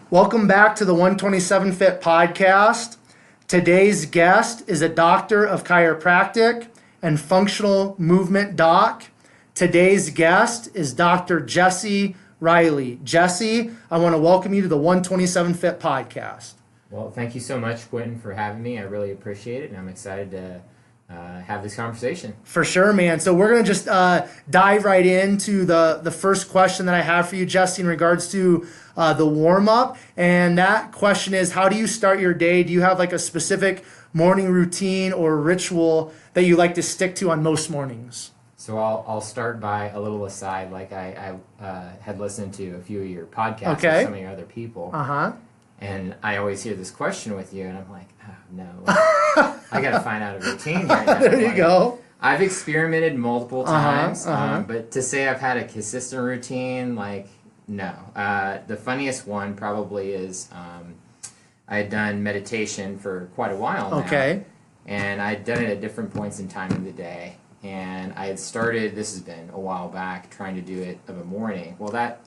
Welcome back to the 127 Fit podcast. Today's guest is a doctor of chiropractic and functional movement doc. Today's guest is Dr. Jesse Riley. Jesse, I want to welcome you to the 127 Fit podcast. Well, thank you so much, Quentin, for having me. I really appreciate it, and I'm excited to have this conversation. For sure, man. So we're going to just dive right into the first question that I have for you, Jesse, in regards to the warm-up. And that question is, how do you start your day? Do you have like a specific morning routine or ritual that you like to stick to on most mornings? So I'll start by a little aside. Like I had listened to a few of your podcasts with some of your other people. And I always hear this question with you, and I'm like, oh, no. I got to find out a routine right now. There you go. I've experimented multiple times, but to say I've had a consistent routine, like, no. The funniest one probably is I had done meditation for quite a while now. Okay. And I'd done it at different points in time of the day. And I had started, this has been a while back, trying to do it of a morning. Well, that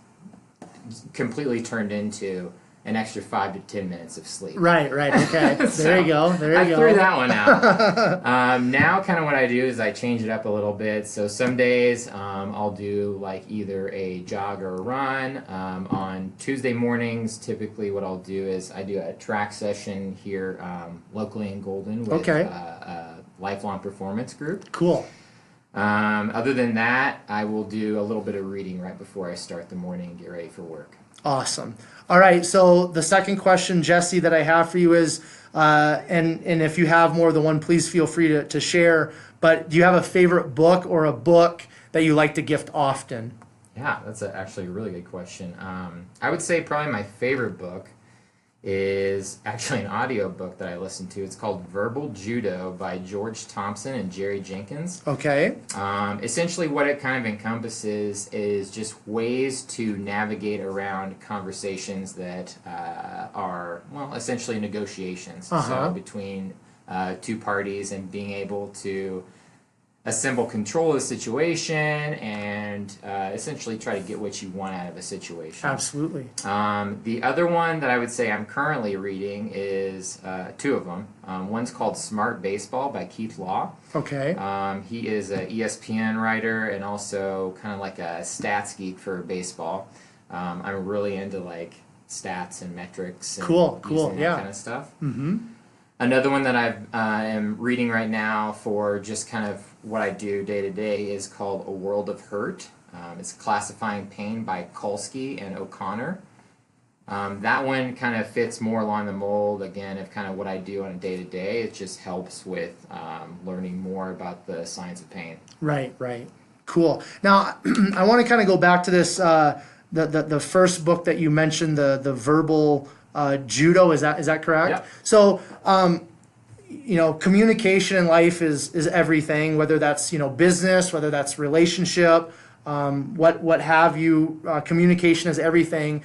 completely turned into an extra 5 to 10 minutes of sleep. Right, okay. There you go. I threw that one out. Now kind of what I do is I change it up a little bit. So some days I'll do like either a jog or a run. On Tuesday mornings, typically what I'll do is I do a track session here locally in Golden with a lifelong performance group. Cool. Other than that, I will do a little bit of reading right before I start the morning and get ready for work. Awesome. All right, so the second question, Jesse, that I have for you is, and if you have more than one, please feel free to share, but do you have a favorite book or a book that you like to gift often? Yeah, that's actually a really good question. I would say probably my favorite book is actually an audio book that I listen to. It's called Verbal Judo by George Thompson and Jerry Jenkins. Okay. Essentially what it kind of encompasses is just ways to navigate around conversations that are, well, essentially negotiations. So between two parties and being able to assemble control of the situation and essentially try to get what you want out of a situation. Absolutely. The other one that I would say I'm currently reading is two of them. One's called Smart Baseball by Keith Law. Okay. He is an ESPN writer and also kind of like a stats geek for baseball. I'm really into like stats and metrics and using that kind of stuff. Another one that I am reading right now for just kind of what I do day to day is called A World of Hurt. It's Classifying Pain by Kulski and O'Connor. That one kind of fits more along the mold, again, of kind of what I do on a day to day. It just helps with learning more about the science of pain. Right. Cool. Now, I want to kind of go back to this, the first book that you mentioned, the Verbal Judo, is that correct? Yep. So, communication in life is everything, whether that's, business, whether that's relationship, what have you, communication is everything.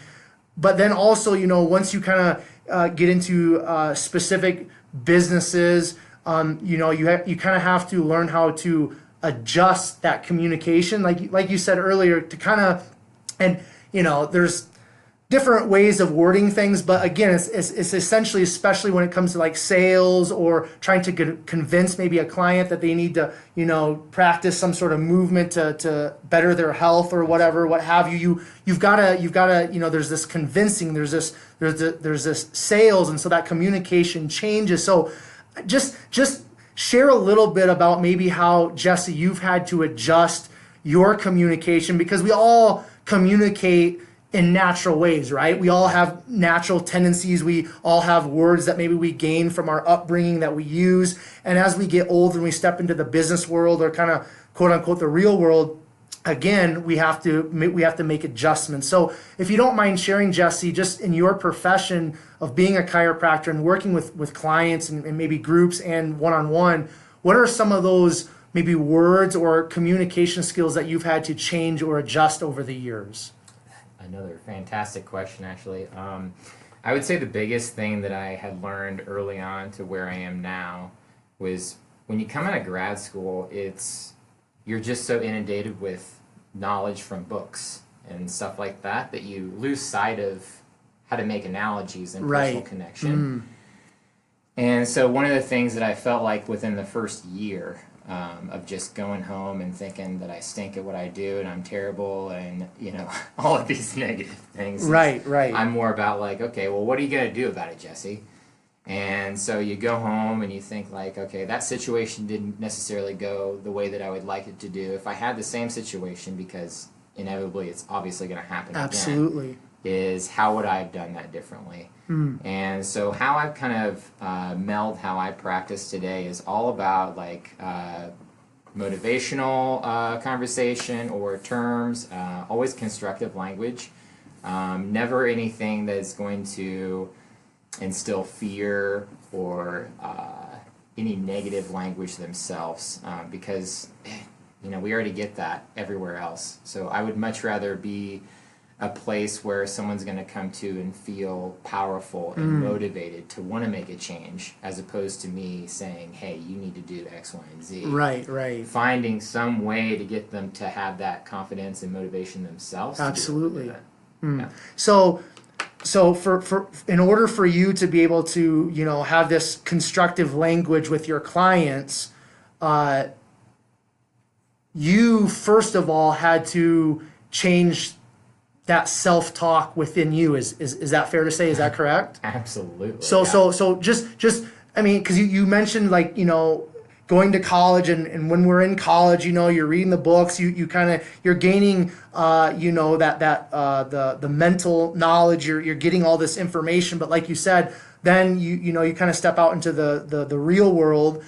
But then also, once you kind of get into specific businesses, you kind of have to learn how to adjust that communication, like you said earlier, to kind of, and there's different ways of wording things, but again, it's essentially, especially when it comes to like sales or trying to convince maybe a client that they need to, practice some sort of movement to better their health or whatever, what have you. You've got to, there's this convincing, there's this sales, and so that communication changes. So just share a little bit about maybe how, Jesse, you've had to adjust your communication, because we all communicate in natural ways, right? We all have natural tendencies. We all have words that maybe we gain from our upbringing that we use. And as we get older and we step into the business world, or kind of quote unquote the real world, again, we have to make adjustments. So if you don't mind sharing, Jesse, just in your profession of being a chiropractor and working with clients and maybe groups and one-on-one, what are some of those maybe words or communication skills that you've had to change or adjust over the years? Another fantastic question, actually. I would say the biggest thing that I had learned early on to where I am now was when you come out of grad school, you're just so inundated with knowledge from books and stuff like that you lose sight of how to make analogies and personal connection. And so one of the things that I felt like within the first year of just going home and thinking that I stink at what I do and I'm terrible and, you know, all of these negative things. Right. I'm more about like, okay, well, what are you going to do about it, Jesse? And so you go home and you think like, okay, that situation didn't necessarily go the way that I would like it to do. If I had the same situation, because inevitably it's obviously going to happen again, is how would I have done that differently? And so how I've kind of meld how I practice today is all about like motivational conversation or terms, always constructive language, never anything that's going to instill fear or any negative language themselves, because you know we already get that everywhere else. So I would much rather be a place where someone's going to come to and feel powerful and motivated to want to make a change, as opposed to me saying, hey, you need to do X, Y, and Z. Right. Finding some way to get them to have that confidence and motivation themselves. Absolutely. Yeah. So for in order for you to be able to, you know, have this constructive language with your clients, you first of all had to change that self-talk within you. Is that fair to say? Is that correct? Absolutely. So just I mean, because you mentioned like, you know, going to college and when we're in college, you know, you're reading the books, you kind of you're gaining you know that the mental knowledge, you're getting all this information, but like you said, then you know you kind of step out into the real world,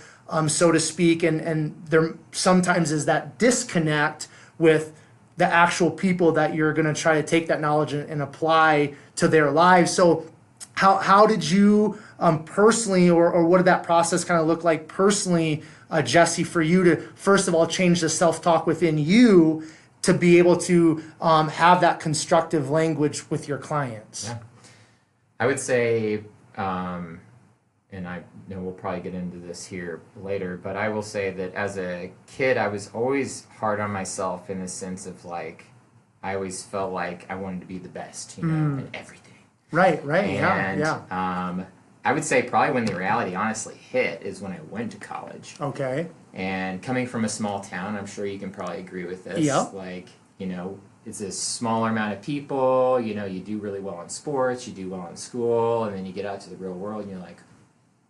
so to speak, and there sometimes is that disconnect with the actual people that you're going to try to take that knowledge and apply to their lives. So how did you personally, or what did that process kind of look like personally, Jesse, for you to first of all change the self-talk within you to be able to have that constructive language with your clients? Yeah. I would say, and I know we'll probably get into this here later, but I will say that as a kid, I was always hard on myself in the sense of like, I always felt like I wanted to be the best, you know, in everything. Right, and, yeah. I would say probably when the reality honestly hit is when I went to college. Okay. And coming from a small town, I'm sure you can probably agree with this. Yep. Like, you know, it's a smaller amount of people, you know, you do really well in sports, you do well in school, and then you get out to the real world and you're like,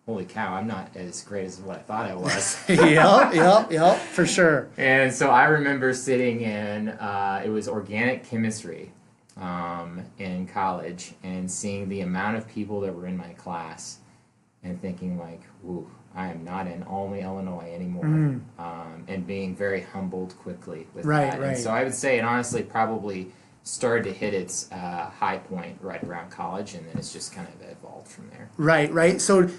holy cow, I'm not as great as what I thought I was. Yep, for sure. And so I remember sitting in, it was organic chemistry in college, and seeing the amount of people that were in my class and thinking like, ooh, I am not in Olney, Illinois anymore, and being very humbled quickly with that. Right. And so I would say it honestly probably started to hit its high point right around college, and then it's just kind of evolved from there. Right. So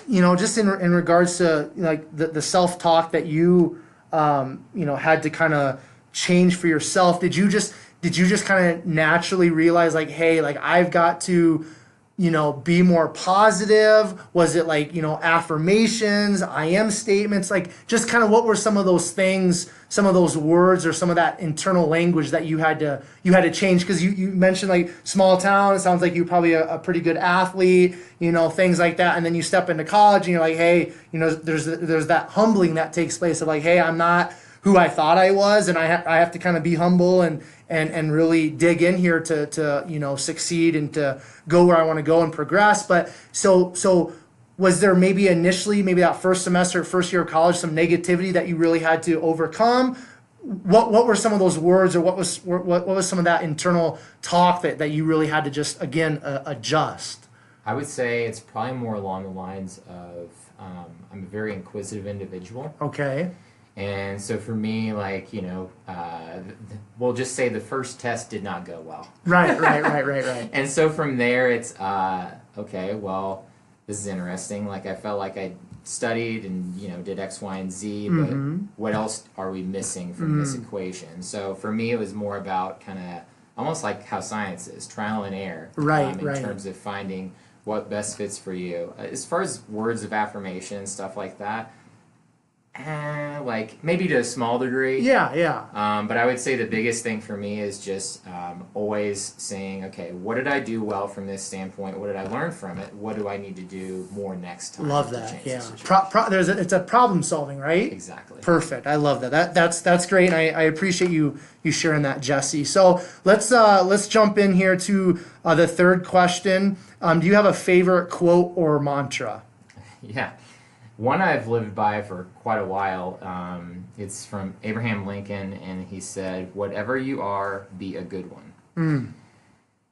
you know, just in regards to like the self-talk that you you know had to kind of change for yourself, did you just kind of naturally realize like, hey, like I've got to, you know, be more positive? Was it like, you know, affirmations, I am statements, like just kind of what were some of those things, some of those words or some of that internal language that you had to change? Because you mentioned like small town, it sounds like you're probably a pretty good athlete, you know, things like that, and then you step into college and you're like, hey, you know, there's that humbling that takes place of like, hey, I'm not who I thought I was, and I have to kind of be humble and really dig in here to you know succeed and to go where I want to go and progress. But so was there maybe initially, maybe that first semester, first year of college, some negativity that you really had to overcome? What were some of those words, or what was some of that internal talk that you really had to just again adjust? I would say it's probably more along the lines of I'm a very inquisitive individual. Okay. And so for me, like, you know, we'll just say the first test did not go well. Right. And so from there, it's, okay, well, this is interesting. Like, I felt like I studied and, you know, did X, Y, and Z, but what else are we missing from this equation? So for me, it was more about kind of almost like how science is, trial and error. Right. In terms of finding what best fits for you. As far as words of affirmation and stuff like that, Like maybe to a small degree. Yeah. But I would say the biggest thing for me is just always saying, okay, what did I do well from this standpoint? What did I learn from it? What do I need to do more next time? Love that. Yeah. It's a problem solving, right? Exactly. Perfect. I love that. That's great. And I appreciate you sharing that, Jesse. So let's jump in here to the third question. Do you have a favorite quote or mantra? Yeah. One I've lived by for quite a while. It's from Abraham Lincoln, and he said, "Whatever you are, be a good one."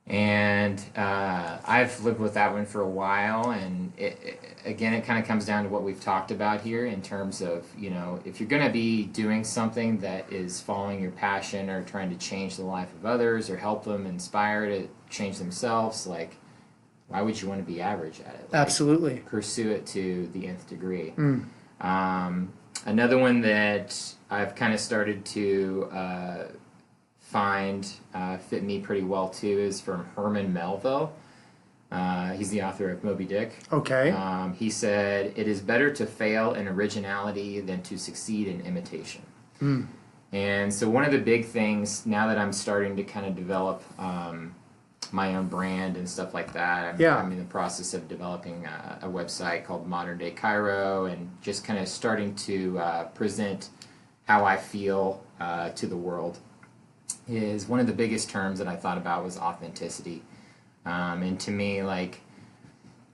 And I've lived with that one for a while, and it kind of comes down to what we've talked about here in terms of, if you're going to be doing something that is following your passion or trying to change the life of others or help them inspire to change themselves, like, why would you want to be average at it? Like, absolutely. Pursue it to the nth degree. Another one that I've kind of started to find fit me pretty well too is from Herman Melville. He's the author of Moby Dick. Okay. He said, "It is better to fail in originality than to succeed in imitation." And so one of the big things now that I'm starting to kind of develop my own brand and stuff like that. I'm in the process of developing a website called Modern Day Chiro, and just kind of starting to present how I feel to the world. Is one of the biggest terms that I thought about was authenticity. And to me, like,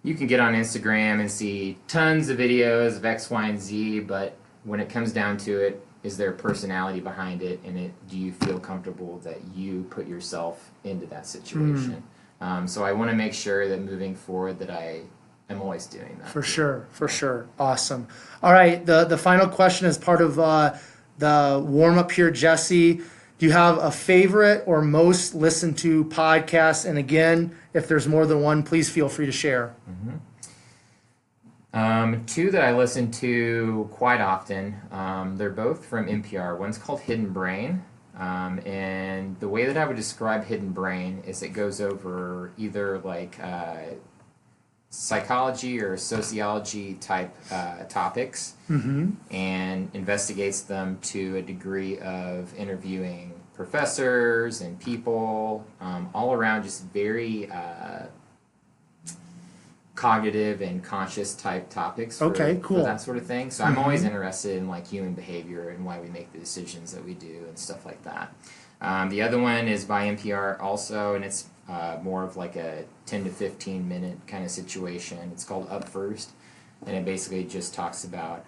you can get on Instagram and see tons of videos of X, Y, and Z, but when it comes down to it, is there a personality behind it, and do you feel comfortable that you put yourself into that situation? So I want to make sure that moving forward that I am always doing that. For sure. Awesome. All right, the final question is part of the warm-up here, Jesse. Do you have a favorite or most listened to podcast? And again, if there's more than one, please feel free to share. Two that I listen to quite often. They're both from NPR. One's called Hidden Brain. And the way that I would describe Hidden Brain is it goes over either like psychology or sociology type topics and investigates them to a degree of interviewing professors and people all around, just very cognitive and conscious type topics for that sort of thing. So I'm always interested in like human behavior and why we make the decisions that we do and stuff like that. The other one is by NPR also, and it's more of like a 10 to 15 minute kind of situation. It's called Up First, and it basically just talks about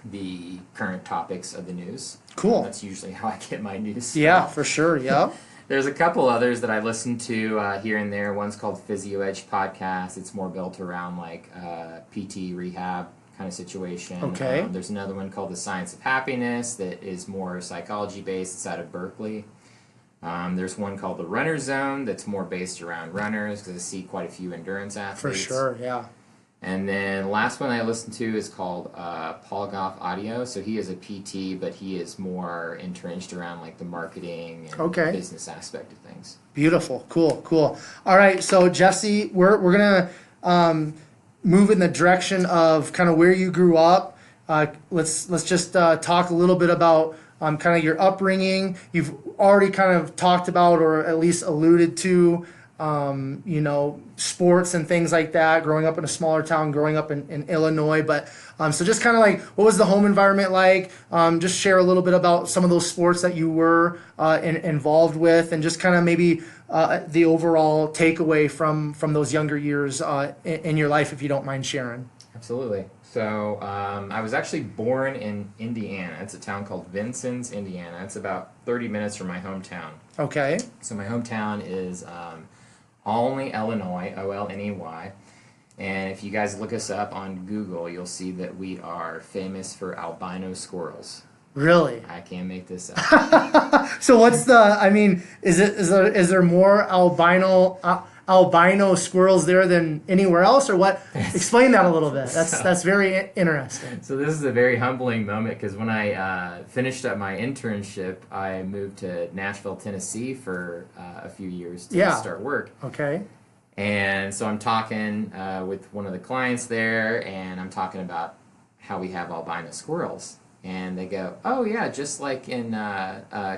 the current topics of the news. Cool. That's usually how I get my news. Yeah, for sure. Yeah. There's a couple others that I listen to here and there. One's called Physio Edge Podcast. It's more built around like PT rehab kind of situation. Okay. There's another one called The Science of Happiness that is more psychology based. It's out of Berkeley. There's one called The Runner Zone that's more based around runners because I see quite a few endurance athletes. For sure, yeah. And then the last one I listened to is called Paul Goff Audio. So he is a PT, but he is more entrenched around like the marketing and business aspect of things. Beautiful. Cool. All right, so Jesse, we're gonna move in the direction of kind of where you grew up. Let's just talk a little bit about kind of your upbringing. You've already kind of talked about, or at least alluded to, sports and things like that, growing up in a smaller town, growing up in Illinois. But so just kind of like, what was the home environment like? Just share a little bit about some of those sports that you were involved with, and just kind of maybe the overall takeaway from those younger years in your life, if you don't mind sharing. Absolutely. So I was actually born in Indiana. It's a town called Vincennes, Indiana. It's about 30 minutes from my hometown. Okay. So my hometown is Olney, Illinois, Olney. And if you guys look us up on Google, you'll see that we are famous for albino squirrels. Really? I can't make this up. So what's is there more albino squirrels there than anywhere else, or what? Explain that a little bit. That's very interesting. So this is a very humbling moment because when I finished up my internship, I moved to Nashville, Tennessee for a few years to start work. Okay. And so I'm talking with one of the clients there, and I'm talking about how we have albino squirrels. And they go, oh yeah, just like in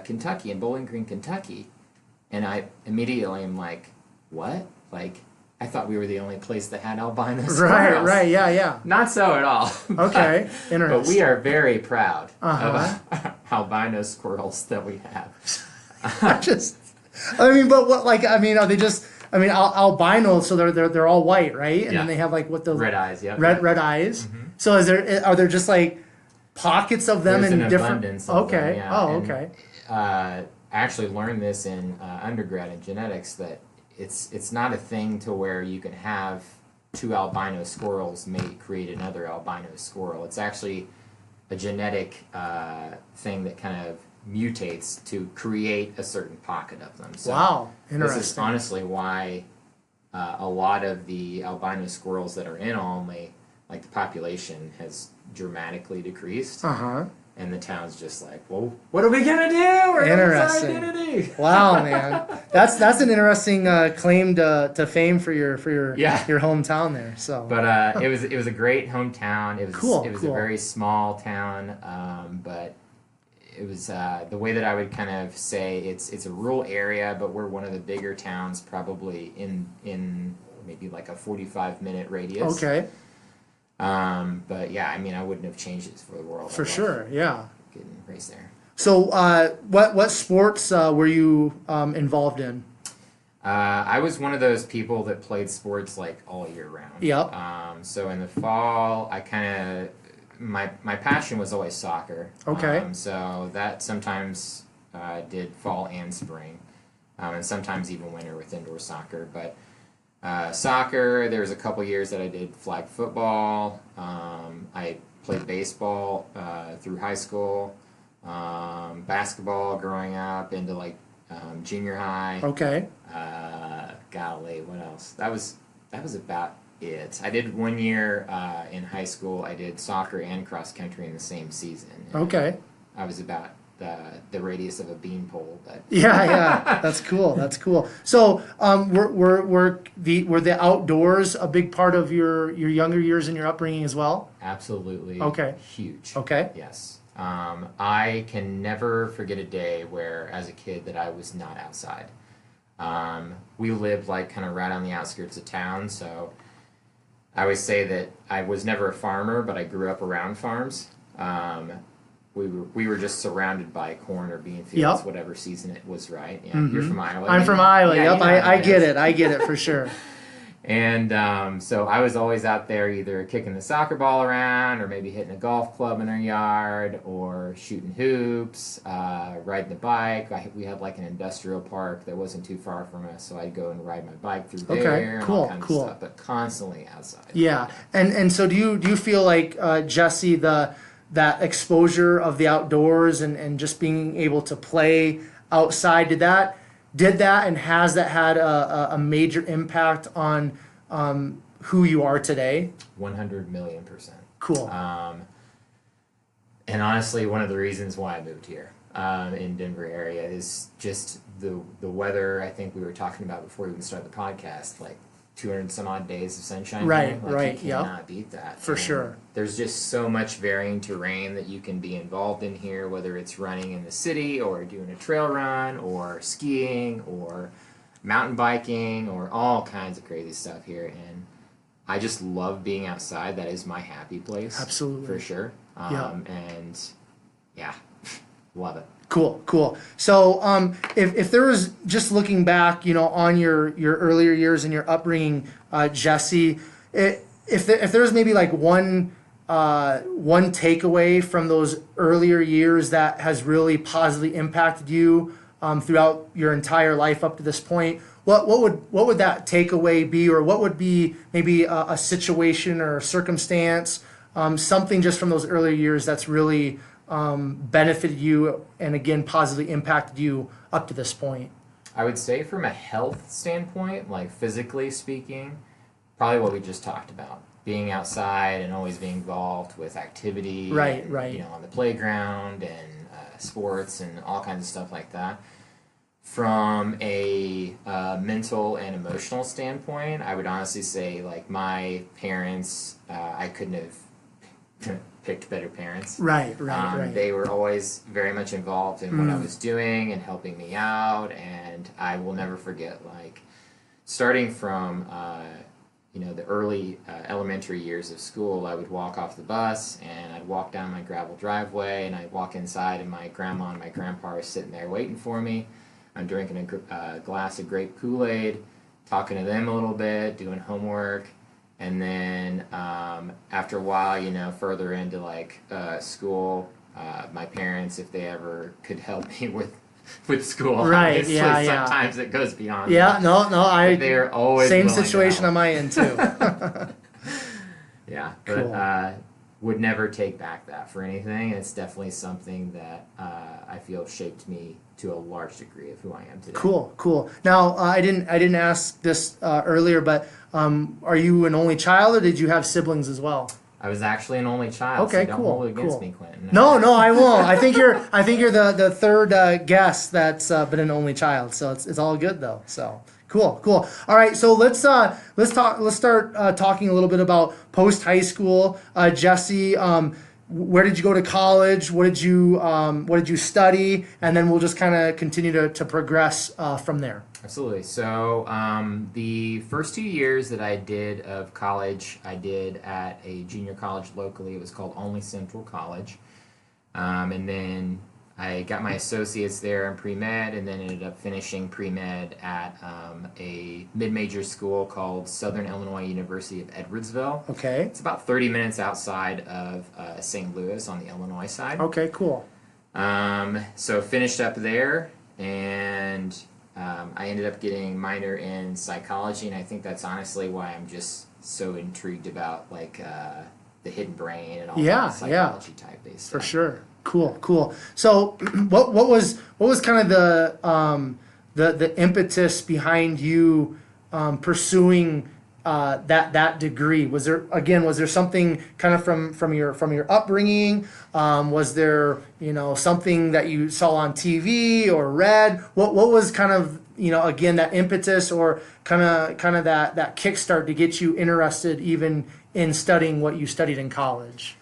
Kentucky, in Bowling Green, Kentucky. And I immediately am like, what? Like, I thought we were the only place that had albino squirrels. Right, yeah. Not so at all. Okay, interesting. But we are very proud of albino squirrels that we have. But what, like, are they just, albino, so they're all white, right? And then they have like what those red eyes, red eyes. Mm-hmm. So are there just like pockets of them? There's in an different abundance of them, yeah. Oh, okay. I actually learned this in undergrad in genetics, that it's not a thing to where you can have two albino squirrels create another albino squirrel. It's actually a genetic thing that kind of mutates to create a certain pocket of them. So wow, interesting. This is honestly why a lot of the albino squirrels that are in Olney, like the population has dramatically decreased. And the town's just like, well, what are we gonna do? We're gonna lose our identity. Wow, man, that's an interesting claim to fame for your hometown there. So, but it was a great hometown. It was cool. It was a very small town, but it was the way that I would kind of say it's a rural area, but we're one of the bigger towns, probably in maybe like a 45-minute radius. Okay. But yeah, I wouldn't have changed it for the world. For sure, yeah. Getting raised there. So, what sports were you involved in? I was one of those people that played sports like all year round. Yep. So in the fall, I kind of my passion was always soccer. Okay. So that sometimes did fall and spring, and sometimes even winter with indoor soccer, but. Soccer, there was a couple years that I did flag football. I played baseball through high school, basketball growing up into like junior high. Okay. Golly, what else? That was about it. I did 1 year in high school. I did soccer and cross country in the same season. Okay. I was about the radius of a beanpole, but yeah, that's cool. So, were the outdoors a big part of your younger years and your upbringing as well? Absolutely. Okay. Huge. Okay. Yes. I can never forget a day where, as a kid, that I was not outside. We lived like kind of right on the outskirts of town, so I always say that I was never a farmer, but I grew up around farms. We were just surrounded by corn or bean fields, whatever season it was, right? Yeah, mm-hmm. You're from Iowa. I'm from Iowa, yeah, yep. I get it. I get it for sure. And so I was always out there either kicking the soccer ball around or maybe hitting a golf club in our yard or shooting hoops, riding the bike. We had like an industrial park that wasn't too far from us, so I'd go and ride my bike through there and all kinds of stuff, but constantly outside. Yeah, and so do you feel like, Jesse, that exposure of the outdoors and just being able to play outside, did that and has that had a major impact on who you are today? 100,000,000%. Cool. And honestly, one of the reasons why I moved here in Denver area is just the weather. I think we were talking about before we even started the podcast, like 200 some odd days of sunshine. Right, like right, you cannot beat that. For sure. There's just so much varying terrain that you can be involved in here, whether it's running in the city or doing a trail run or skiing or mountain biking or all kinds of crazy stuff here. And I just love being outside. That is my happy place. Absolutely. For sure. And yeah, love it. Cool. So, if there was, just looking back, on your earlier years and your upbringing, Jesse, if there was maybe like one takeaway from those earlier years that has really positively impacted you throughout your entire life up to this point, what would that takeaway be, or what would be maybe a situation or a circumstance, something just from those earlier years that's really benefited you and again positively impacted you up to this point? I would say from a health standpoint, like physically speaking, probably what we just talked about. Being outside and always being involved with activity. Right. On the playground and sports and all kinds of stuff like that. From a mental and emotional standpoint, I would honestly say like my parents, I couldn't have picked better parents. Right. They were always very much involved in what I was doing and helping me out, and I will never forget, like, starting from the early elementary years of school. I would walk off the bus and I'd walk down my gravel driveway, and I'd walk inside, and my grandma and my grandpa are sitting there waiting for me. I'm drinking a glass of grape Kool-Aid, talking to them a little bit, doing homework. And then after a while, further into like school, my parents, if they ever could help me with school, right? Obviously, sometimes it goes beyond. Yeah, no, they are always same situation on my end too. Yeah, but cool. Would never take back that for anything. It's definitely something that I feel shaped me to a large degree of who I am today. Cool. Now, I didn't ask this earlier, but are you an only child, or did you have siblings as well? I was actually an only child. Okay, so don't hold it against me, Quentin. No, I won't. I think you're the third guest that's been an only child. So it's all good though. So cool. All right, so let's start talking a little bit about post high school. Jesse, where did you go to college? What did you study? And then we'll just kind of continue to progress from there. Absolutely. So the first 2 years that I did of college, I did at a junior college locally. It was called Only Central College. And then I got my associates there in pre-med, and then ended up finishing pre-med at a mid-major school called Southern Illinois University of Edwardsville. Okay. It's about 30 minutes outside of St. Louis on the Illinois side. Okay, cool. So finished up there, and I ended up getting minor in psychology, and I think that's honestly why I'm just so intrigued about like the hidden brain and all that psychology type based stuff. For sure. Cool. So what was kind of the impetus behind you pursuing that degree? Was there something kind of from your upbringing? Was there something that you saw on TV or read? What was kind of again that impetus or kind of that kickstart to get you interested even in studying what you studied in college?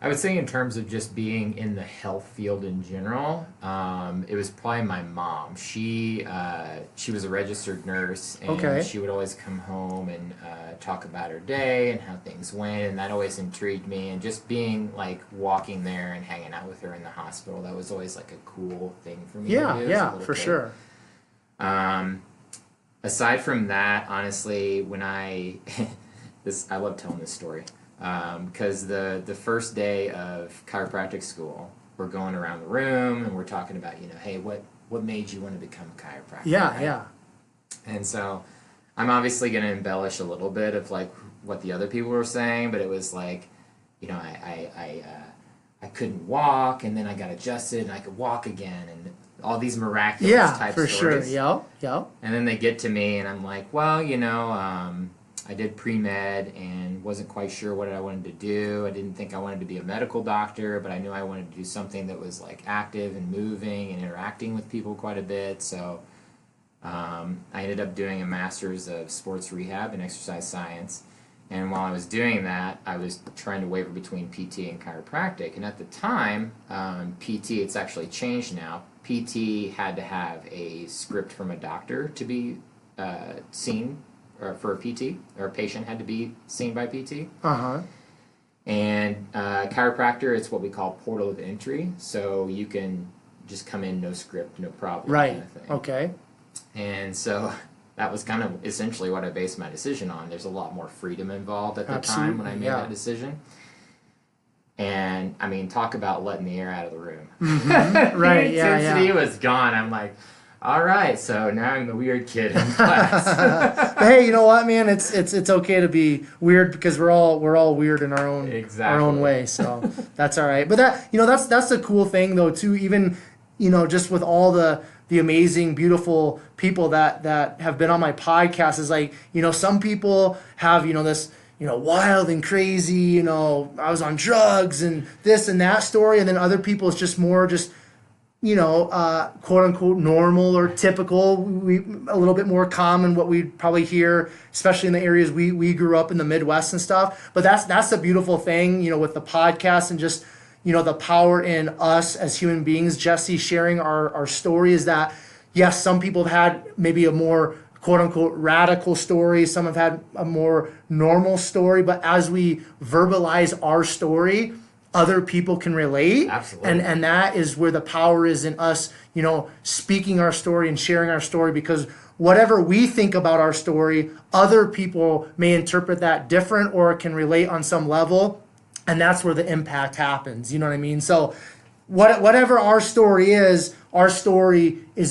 I would say in terms of just being in the health field in general, it was probably my mom. She was a registered nurse, and she would always come home and talk about her day and how things went, and that always intrigued me. And just being like walking there and hanging out with her in the hospital, that was always like a cool thing for me to do. Yeah, for sure. Aside from that, honestly, when I love telling this story. Because the first day of chiropractic school, we're going around the room and we're talking about, hey, what made you want to become a chiropractor? Yeah. And so I'm obviously going to embellish a little bit of like what the other people were saying, but it was like, I couldn't walk, and then I got adjusted and I could walk again, and all these miraculous type stories. For sure. Yeah. And then they get to me and I'm like, well, I did pre-med and wasn't quite sure what I wanted to do. I didn't think I wanted to be a medical doctor, but I knew I wanted to do something that was like active and moving and interacting with people quite a bit. So I ended up doing a master's of sports rehab and exercise science. And while I was doing that, I was trying to waver between PT and chiropractic. And at the time, PT, it's actually changed now. PT had to have a script from a doctor to be seen, or for a PT, or a patient had to be seen by PT. And chiropractor, it's what we call portal of entry, so you can just come in, no script, no problem. Right. Kind of thing. Okay. And so that was kind of essentially what I based my decision on. There's a lot more freedom involved at the time when I made that decision. And I mean, talk about letting the air out of the room. Right. The intensity was gone. I'm like, all right, so now I'm the weird kid in class. But hey, you know what, man? It's okay to be weird, because we're all weird in our own way. So that's all right. But that's the cool thing though too. Even just with all the amazing, beautiful people that have been on my podcast, is like some people have this wild and crazy, I was on drugs and this and that story, and then other people it's just more just quote unquote normal or typical, a little bit more common what we probably hear, especially in the areas we grew up in the Midwest and stuff. But that's the beautiful thing, with the podcast and just, the power in us as human beings, Jesse, sharing our story is that, yes, some people have had maybe a more quote unquote radical story. Some have had a more normal story, but as we verbalize our story, other people can relate. Absolutely. And that is where the power is in us, speaking our story and sharing our story, because whatever we think about our story, other people may interpret that different or can relate on some level. And that's where the impact happens. You know what I mean? So whatever our story is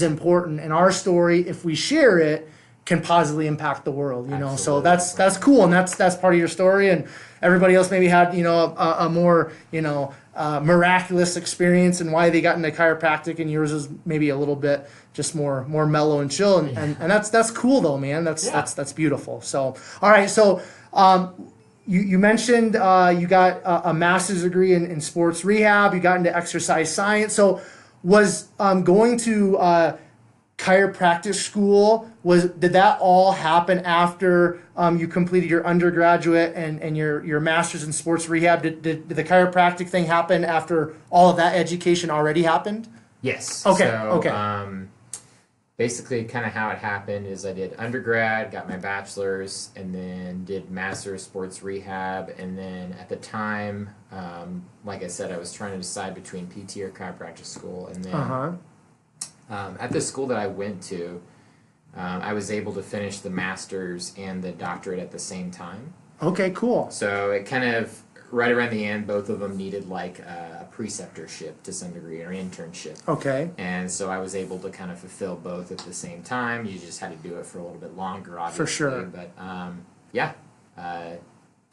important. And our story, if we share it, can positively impact the world, Absolutely. So that's cool, and that's part of your story. And everybody else maybe had a more miraculous experience and why they got into chiropractic, and yours is maybe a little bit just more mellow and chill, and that's cool though, man. That's beautiful. So all right, so you mentioned you got a master's degree in sports rehab. You got into exercise science. So was going to chiropractic school, did that all happen after you completed your undergraduate and your master's in sports rehab? Did the chiropractic thing happen after all of that education already happened? Yes. Okay. So, Okay. Basically, kind of how it happened is I did undergrad, got my bachelor's, and then did master's sports rehab. And then at the time, like I said, I was trying to decide between PT or chiropractic school. And then at the school that I went to, I was able to finish the master's and the doctorate at the same time. Okay, cool. So it kind of, right around the end, both of them needed like a preceptorship to some degree, or internship. Okay. And so I was able to kind of fulfill both at the same time. You just had to do it for a little bit longer, obviously. For sure. But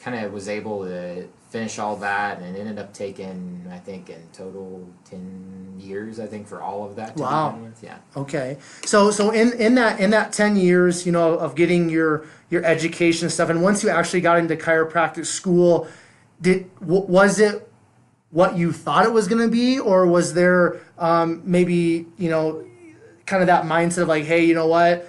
kind of was able to finish all that, and it ended up taking, I think, in total 10 years, I think, for all of that to Wow. begin with. Yeah. Okay. So in that 10 years, of getting your education and stuff, and once you actually got into chiropractic school, was it what you thought it was going to be, or was there maybe kind of that mindset of like, hey, you know what,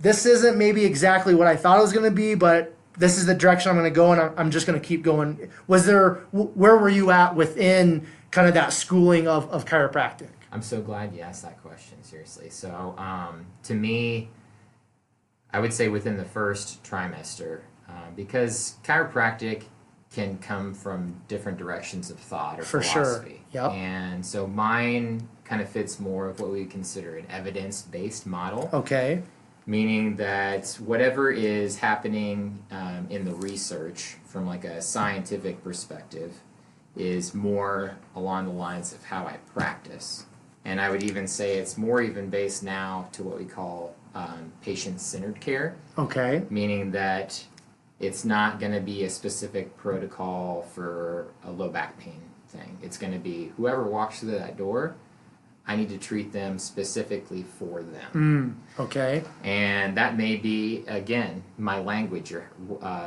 this isn't maybe exactly what I thought it was going to be, but this is the direction I'm going to go, and I'm just going to keep going. Where were you at within kind of that schooling of chiropractic? I'm so glad you asked that question, seriously. So to me, I would say within the first trimester, because chiropractic can come from different directions of thought or For philosophy. Sure. Yep. And so mine kind of fits more of what we consider an evidence-based model. Okay. Meaning that whatever is happening in the research from like a scientific perspective is more along the lines of how I practice. And I would even say it's more even based now to what we call patient-centered care. Okay. Meaning that it's not going to be a specific protocol for a low back pain thing. It's going to be whoever walks through that door, I need to treat them specifically for them. Okay. And that may be, again, my language or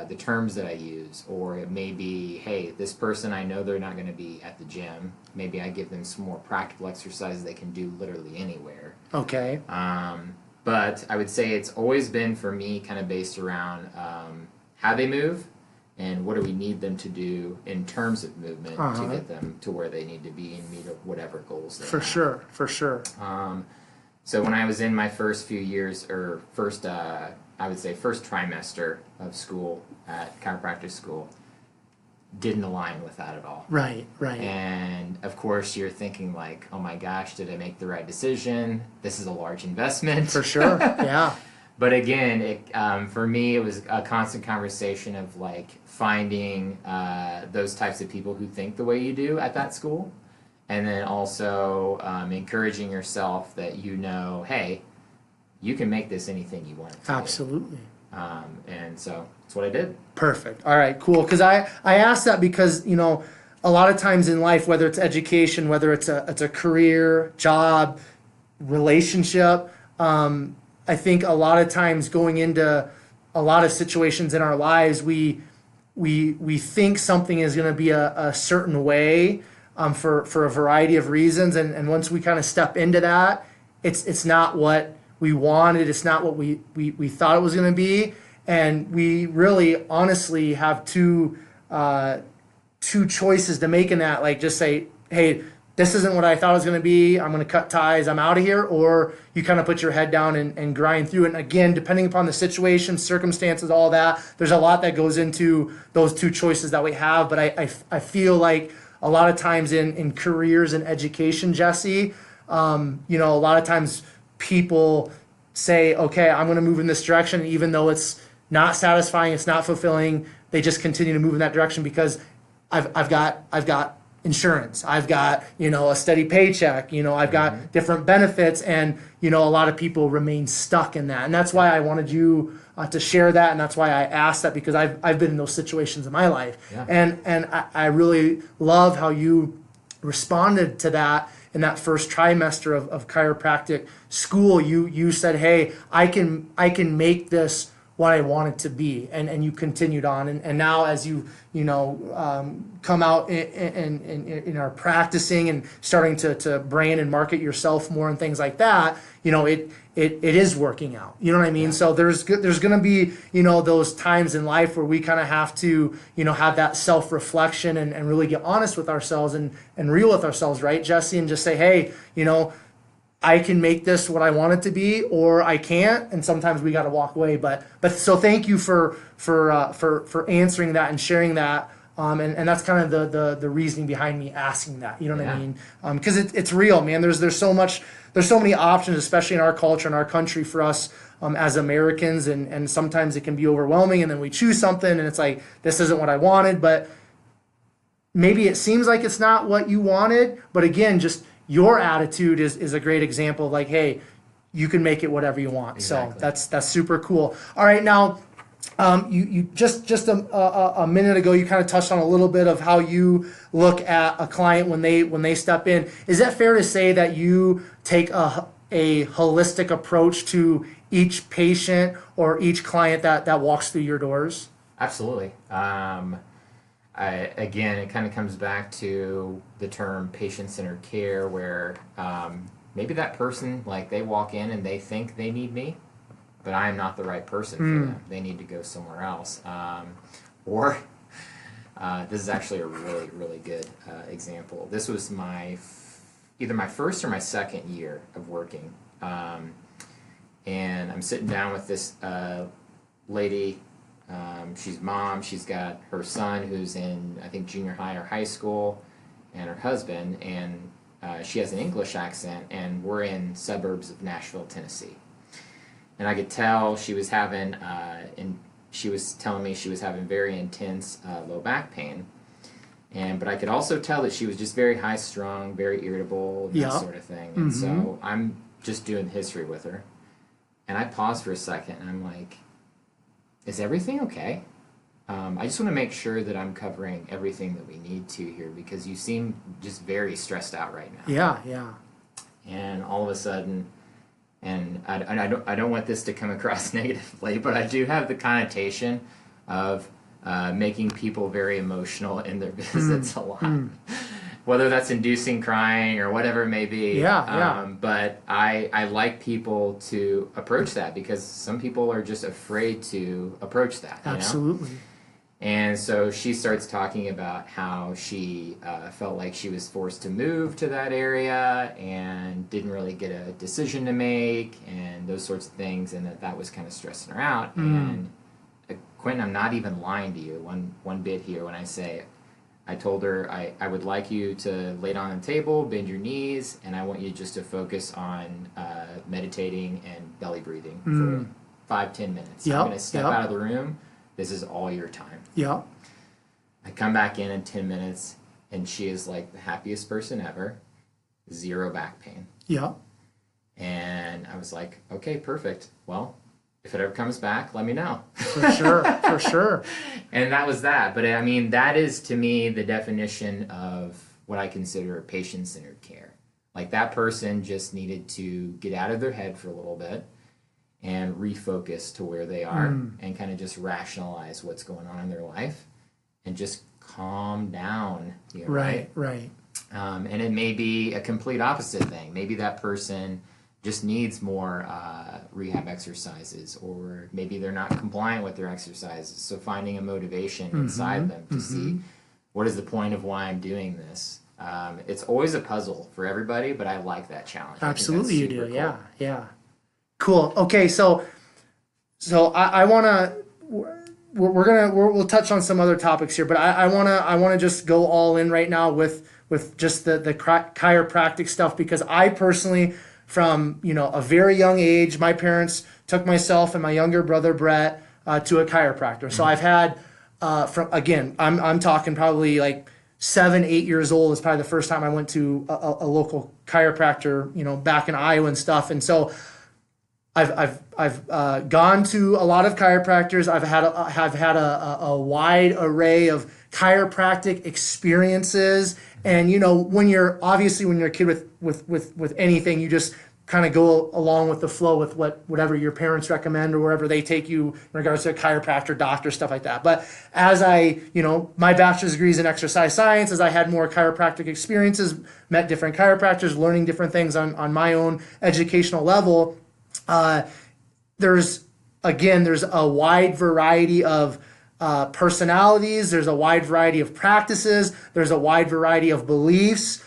the terms that I use. Or it may be, hey, this person, I know they're not going to be at the gym. Maybe I give them some more practical exercises they can do literally anywhere. Okay. But I would say it's always been, for me, kind of based around how they move and what do we need them to do in terms of movement to get them to where they need to be and meet whatever goals they have. For sure. So when I was in my first few years, or first trimester of school at chiropractic school, didn't align with that at all. Right. And of course you're thinking like, oh my gosh, did I make the right decision? This is a large investment. For sure, yeah. But again, for me, it was a constant conversation of like finding those types of people who think the way you do at that school, and then also encouraging yourself that hey, you can make this anything you want it to Absolutely. be. And so that's what I did. Perfect. All right, cool. Because I asked that because a lot of times in life, whether it's education, whether it's a career, job, relationship. I think a lot of times going into a lot of situations in our lives, we think something is going to be a certain way, for a variety of reasons. And once we kind of step into that, it's not what we wanted. It's not what we thought it was going to be. And we really honestly have two choices to make in that. Like, just say, hey, this isn't what I thought it was going to be. I'm going to cut ties. I'm out of here. Or you kind of put your head down and grind through it. And again, depending upon the situation, circumstances, all that, there's a lot that goes into those two choices that we have. But I feel like a lot of times in careers and education, Jesse, a lot of times people say, okay, I'm going to move in this direction. And even though it's not satisfying, it's not fulfilling, they just continue to move in that direction because I've got insurance. I've got, a steady paycheck. I've got different benefits, and, a lot of people remain stuck in that. And that's why I wanted you to share that, and that's why I asked that, because I've been in those situations in my life. Yeah. And I really love how you responded to that in that first trimester of chiropractic school. You said, hey, I can make this what I want it to be, and you continued on, and now as you come out and are practicing and starting to brand and market yourself more and things like that, it is working out. You know what I mean? Yeah. So there's going to be those times in life where we kind of have to have that self-reflection and really get honest with ourselves and real with ourselves, right, Jesse, and just say, hey, I can make this what I want it to be, or I can't, and sometimes we got to walk away. But so thank you for answering that and sharing that, and that's kind of the reasoning behind me asking that. You know what I mean? Because it's real, man. There's so many options, especially in our culture and our country, for us as Americans, and sometimes it can be overwhelming, and then we choose something, and it's like, this isn't what I wanted, but maybe it seems like it's not what you wanted. But again, just your attitude is a great example of like, hey, you can make it whatever you want. Exactly. So that's super cool. All right, now you just a minute ago you kind of touched on a little bit of how you look at a client when they step in. Is that fair to say that you take a holistic approach to each patient or each client that walks through your doors? Absolutely. Again, it kind of comes back to the term patient-centered care, where maybe that person, like, they walk in and they think they need me, but I'm not the right person for them. They need to go somewhere else. Or this is actually a really, really good example. This was either my first or my second year of working. And I'm sitting down with this lady. She's mom. She's got her son who's in, I think, junior high or high school, and her husband, and she has an English accent, and we're in suburbs of Nashville, Tennessee. And I could tell she was having, she was telling me she was having very intense low back pain, but I could also tell that she was just very high-strung, very irritable, that sort of thing. And so I'm just doing history with her, and I paused for a second, and I'm like, is everything okay? I just want to make sure that I'm covering everything that we need to here, because you seem just very stressed out right now. Yeah. And all of a sudden, and I don't want this to come across negatively, but I do have the connotation of making people very emotional in their visits a lot. Whether that's inducing crying or whatever it may be. But I like people to approach that, because some people are just afraid to approach that. Absolutely. And so she starts talking about how she felt like she was forced to move to that area and didn't really get a decision to make and those sorts of things, and that was kind of stressing her out. And Quentin, I'm not even lying to you one bit here when I say, I told her I would like you to lay down on the table, bend your knees, and I want you just to focus on meditating and belly breathing for 5-10 minutes. I'm going to step out of the room. This is all your time. I come back in 10 minutes, and she is like the happiest person ever. 0 back pain. And I was like, okay, perfect. Well, if it ever comes back, let me know. For sure. And that was that. But I mean, that is to me the definition of what I consider patient-centered care. Like, that person just needed to get out of their head for a little bit and refocus to where they are and kind of just rationalize what's going on in their life and just calm down. Right. And it may be a complete opposite thing. Maybe that person just needs more rehab exercises, or maybe they're not compliant with their exercises. So finding a motivation inside them to see what is the point of why I'm doing this. It's always a puzzle for everybody, but I like that challenge. Absolutely, you do. Cool. Yeah. Cool. Okay, so I want to. We'll touch on some other topics here, but I want to just go all in right now with just the chiropractic stuff, because I personally, from a very young age, my parents took myself and my younger brother Brett to a chiropractor. So I've had I'm talking probably like 7-8 years old is probably the first time I went to a local chiropractor, back in Iowa and stuff. And so I've gone to a lot of chiropractors. I've had a wide array of chiropractic experiences. And when you're a kid with anything, you just kind of go along with the flow with whatever your parents recommend or wherever they take you in regards to a chiropractor, doctor, stuff like that. But as my bachelor's degree is in exercise science, as I had more chiropractic experiences, met different chiropractors, learning different things on my own educational level, there's a wide variety of personalities. There's a wide variety of practices. There's a wide variety of beliefs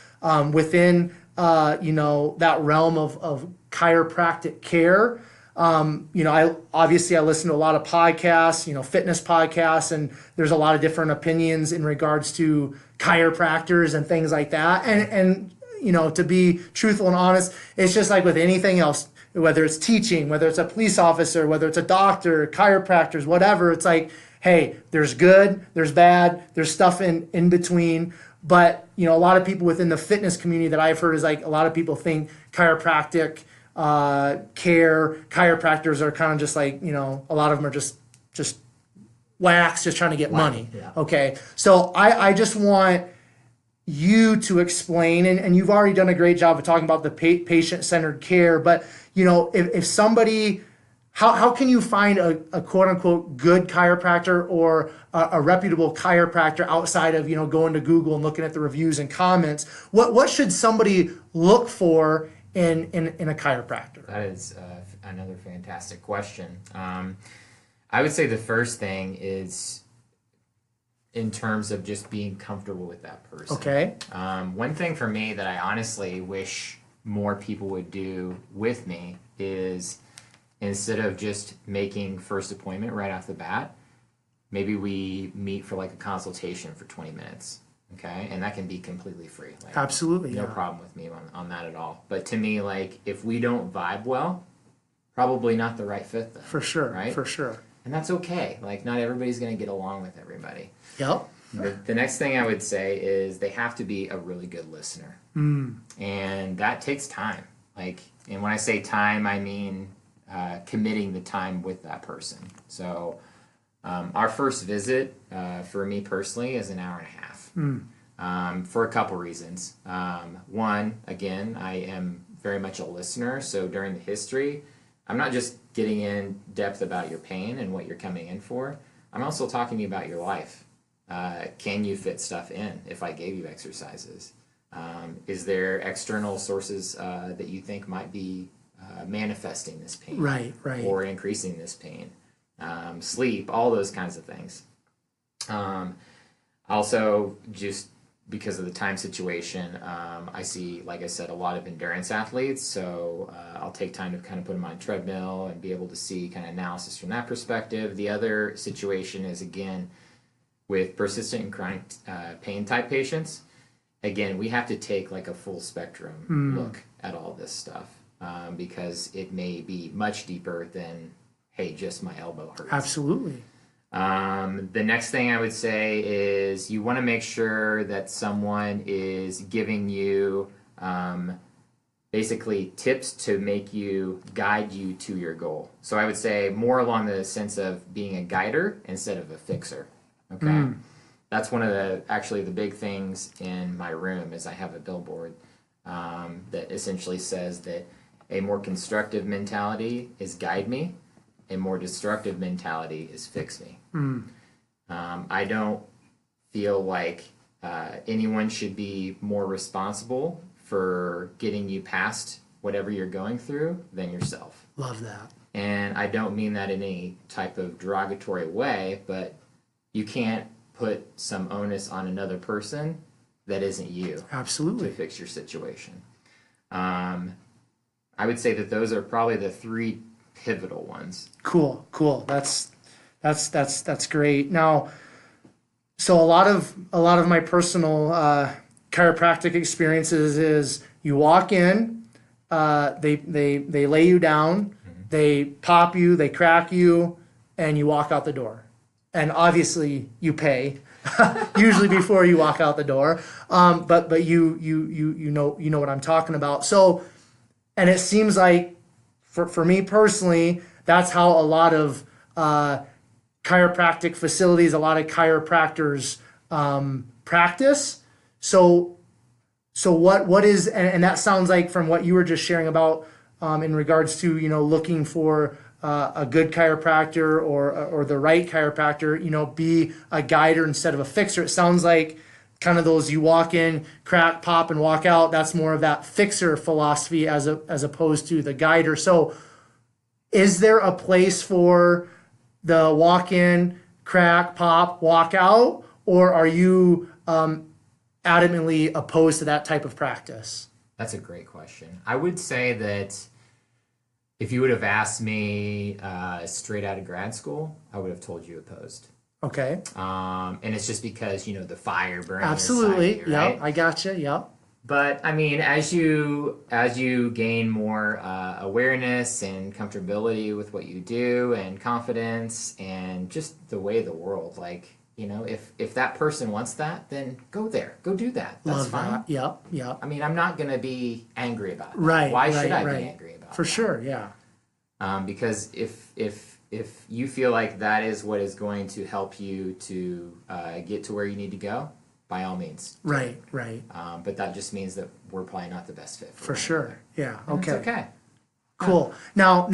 within that realm of chiropractic care. I listen to a lot of podcasts, fitness podcasts, and there's a lot of different opinions in regards to chiropractors and things like that. And to be truthful and honest, it's just like with anything else, whether it's teaching, whether it's a police officer, whether it's a doctor, chiropractors, whatever. It's like, hey, there's good, there's bad, there's stuff in between. But a lot of people within the fitness community that I've heard is like, a lot of people think chiropractic chiropractors are kind of just like, a lot of them are just whacks, just trying to get money. Yeah. Okay, so I just want you to explain, and you've already done a great job of talking about the patient-centered care, but if somebody, how can you find a quote-unquote good chiropractor or a reputable chiropractor outside of going to Google and looking at the reviews and comments? What should somebody look for in a chiropractor? That is another fantastic question. I would say the first thing is in terms of just being comfortable with that person. Okay. One thing for me that I honestly wish more people would do with me is, instead of just making first appointment right off the bat, maybe we meet for like a consultation for 20 minutes. Okay. And that can be completely free. Like, absolutely. No problem with me on that at all. But to me, like, if we don't vibe well, probably not the right fit then. For sure. Right? For sure. And that's okay. Like, not everybody's going to get along with everybody. Yep. The next thing I would say is they have to be a really good listener. And that takes time. Like, and when I say time, I mean committing the time with that person. So our first visit, for me personally, is an hour and a half. For a couple reasons. One, again, I am very much a listener. So during the history, I'm not just getting in depth about your pain and what you're coming in for. I'm also talking to you about your life. Can you fit stuff in if I gave you exercises? Is there external sources that you think might be manifesting this pain? Right. Or increasing this pain? Sleep, all those kinds of things. Also, just because of the time situation, I see, like I said, a lot of endurance athletes, so I'll take time to kind of put them on a treadmill and be able to see kind of analysis from that perspective. The other situation is, again, with persistent and chronic pain type patients, again, we have to take like a full spectrum look at all this stuff, because it may be much deeper than, hey, just my elbow hurts. Absolutely. The next thing I would say is you want to make sure that someone is giving you basically tips to guide you to your goal. So I would say more along the sense of being a guider instead of a fixer. Okay. That's one of the big things in my room is I have a billboard that essentially says that a more constructive mentality is guide me. A more destructive mentality is fix me. I don't feel like anyone should be more responsible for getting you past whatever you're going through than yourself. Love that. And I don't mean that in any type of derogatory way, but you can't put some onus on another person that isn't you. Absolutely. To fix your situation. I would say that those are probably the three pivotal ones. Cool. That's great. Now, so a lot of my personal chiropractic experiences is you walk in, they lay you down, they pop you, they crack you, and you walk out the door. And obviously you pay, usually before you walk out the door. But you know what I'm talking about. So, and it seems like for me personally, that's how a lot of chiropractic facilities, a lot of chiropractors practice. So what is, and that sounds like from what you were just sharing about in regards to, looking for a good chiropractor or the right chiropractor, be a guider instead of a fixer. It sounds like kind of those you walk in, crack, pop, and walk out. That's more of that fixer philosophy as opposed to the guider. So is there a place for the walk in, crack, pop, walk out, or are you adamantly opposed to that type of practice? That's a great question. I would say that if you would have asked me straight out of grad school, I would have told you opposed. Okay. And it's just because, the fire burning Absolutely. inside you, right? Yep, I gotcha. Yep. But I mean, as you gain more awareness and comfortability with what you do and confidence and just the way of the world, like, if that person wants that, then go there, go do that. That's Love fine. That. Yep. I mean, I'm not going to be angry about it. Right. Why should I be angry about it? For sure. Yeah. Because if you feel like that is what is going to help you to get to where you need to go, by all means. Right. But that just means that we're probably not the best fit for sure. Yeah. And okay. It's okay. Cool. Now,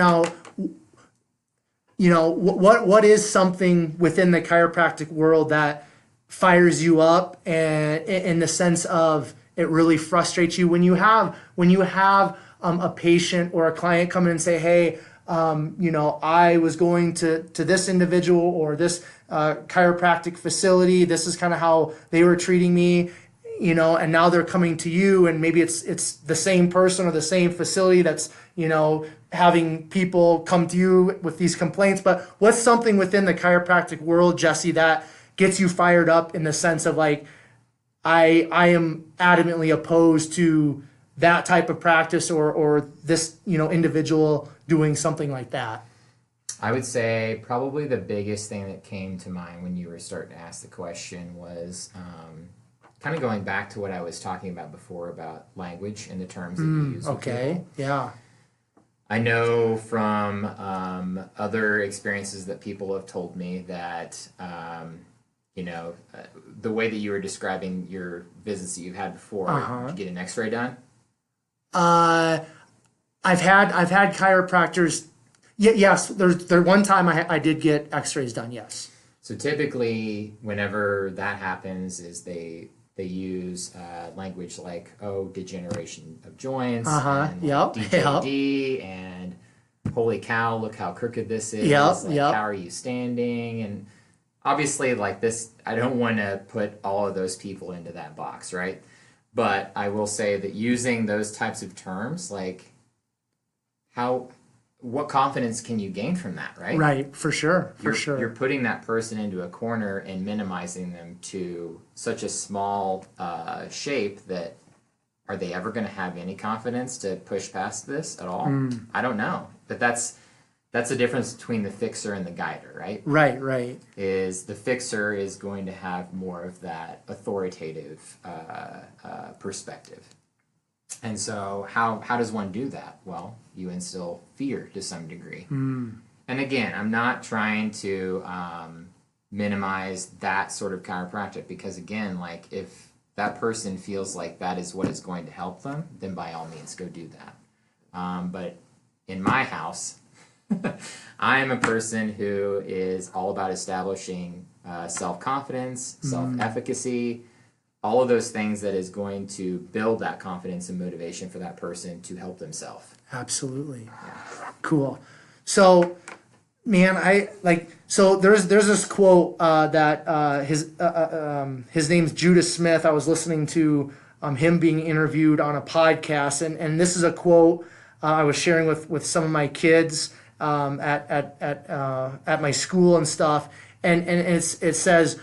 what is something within the chiropractic world that fires you up, and in the sense of it really frustrates you when you have a patient or a client come in and say, hey, I was going to this individual or this chiropractic facility. This is kind of how they were treating me, and now they're coming to you, and maybe it's the same person or the same facility that's, having people come to you with these complaints. But what's something within the chiropractic world, Jesse, that gets you fired up in the sense of like, I am adamantly opposed to that type of practice or this, individual doing something like that? I would say probably the biggest thing that came to mind when you were starting to ask the question was kind of going back to what I was talking about before about language and the terms that you use. Okay, yeah. I know from other experiences that people have told me that, the way that you were describing your visits that you've had before, did you get an x-ray done? I've had chiropractors. Yes, there one time I did get x-rays done, yes. So typically, whenever that happens, is they use language like, degeneration of joints, and DJD, and holy cow, look how crooked this is, how are you standing? And obviously, like this, I don't want to put all of those people into that box, right? But I will say that using those types of terms, like what confidence can you gain from that, right? Right, for sure. You're putting that person into a corner and minimizing them to such a small shape that are they ever going to have any confidence to push past this at all? I don't know. But that's the difference between the fixer and the guider, right? Right. Is the fixer is going to have more of that authoritative perspective. And so how does one do that? Well, you instill fear to some degree. And again, I'm not trying to minimize that sort of chiropractic because, again, like if that person feels like that is what is going to help them, then by all means go do that. But in my house, I am a person who is all about establishing self-confidence, self-efficacy, all of those things that is going to build that confidence and motivation for that person to help themselves. Absolutely. Yeah. Cool. So, man, so there's this quote that his name's Judah Smith. I was listening to him being interviewed on a podcast, and this is a quote I was sharing with some of my kids at my school and stuff, and it says,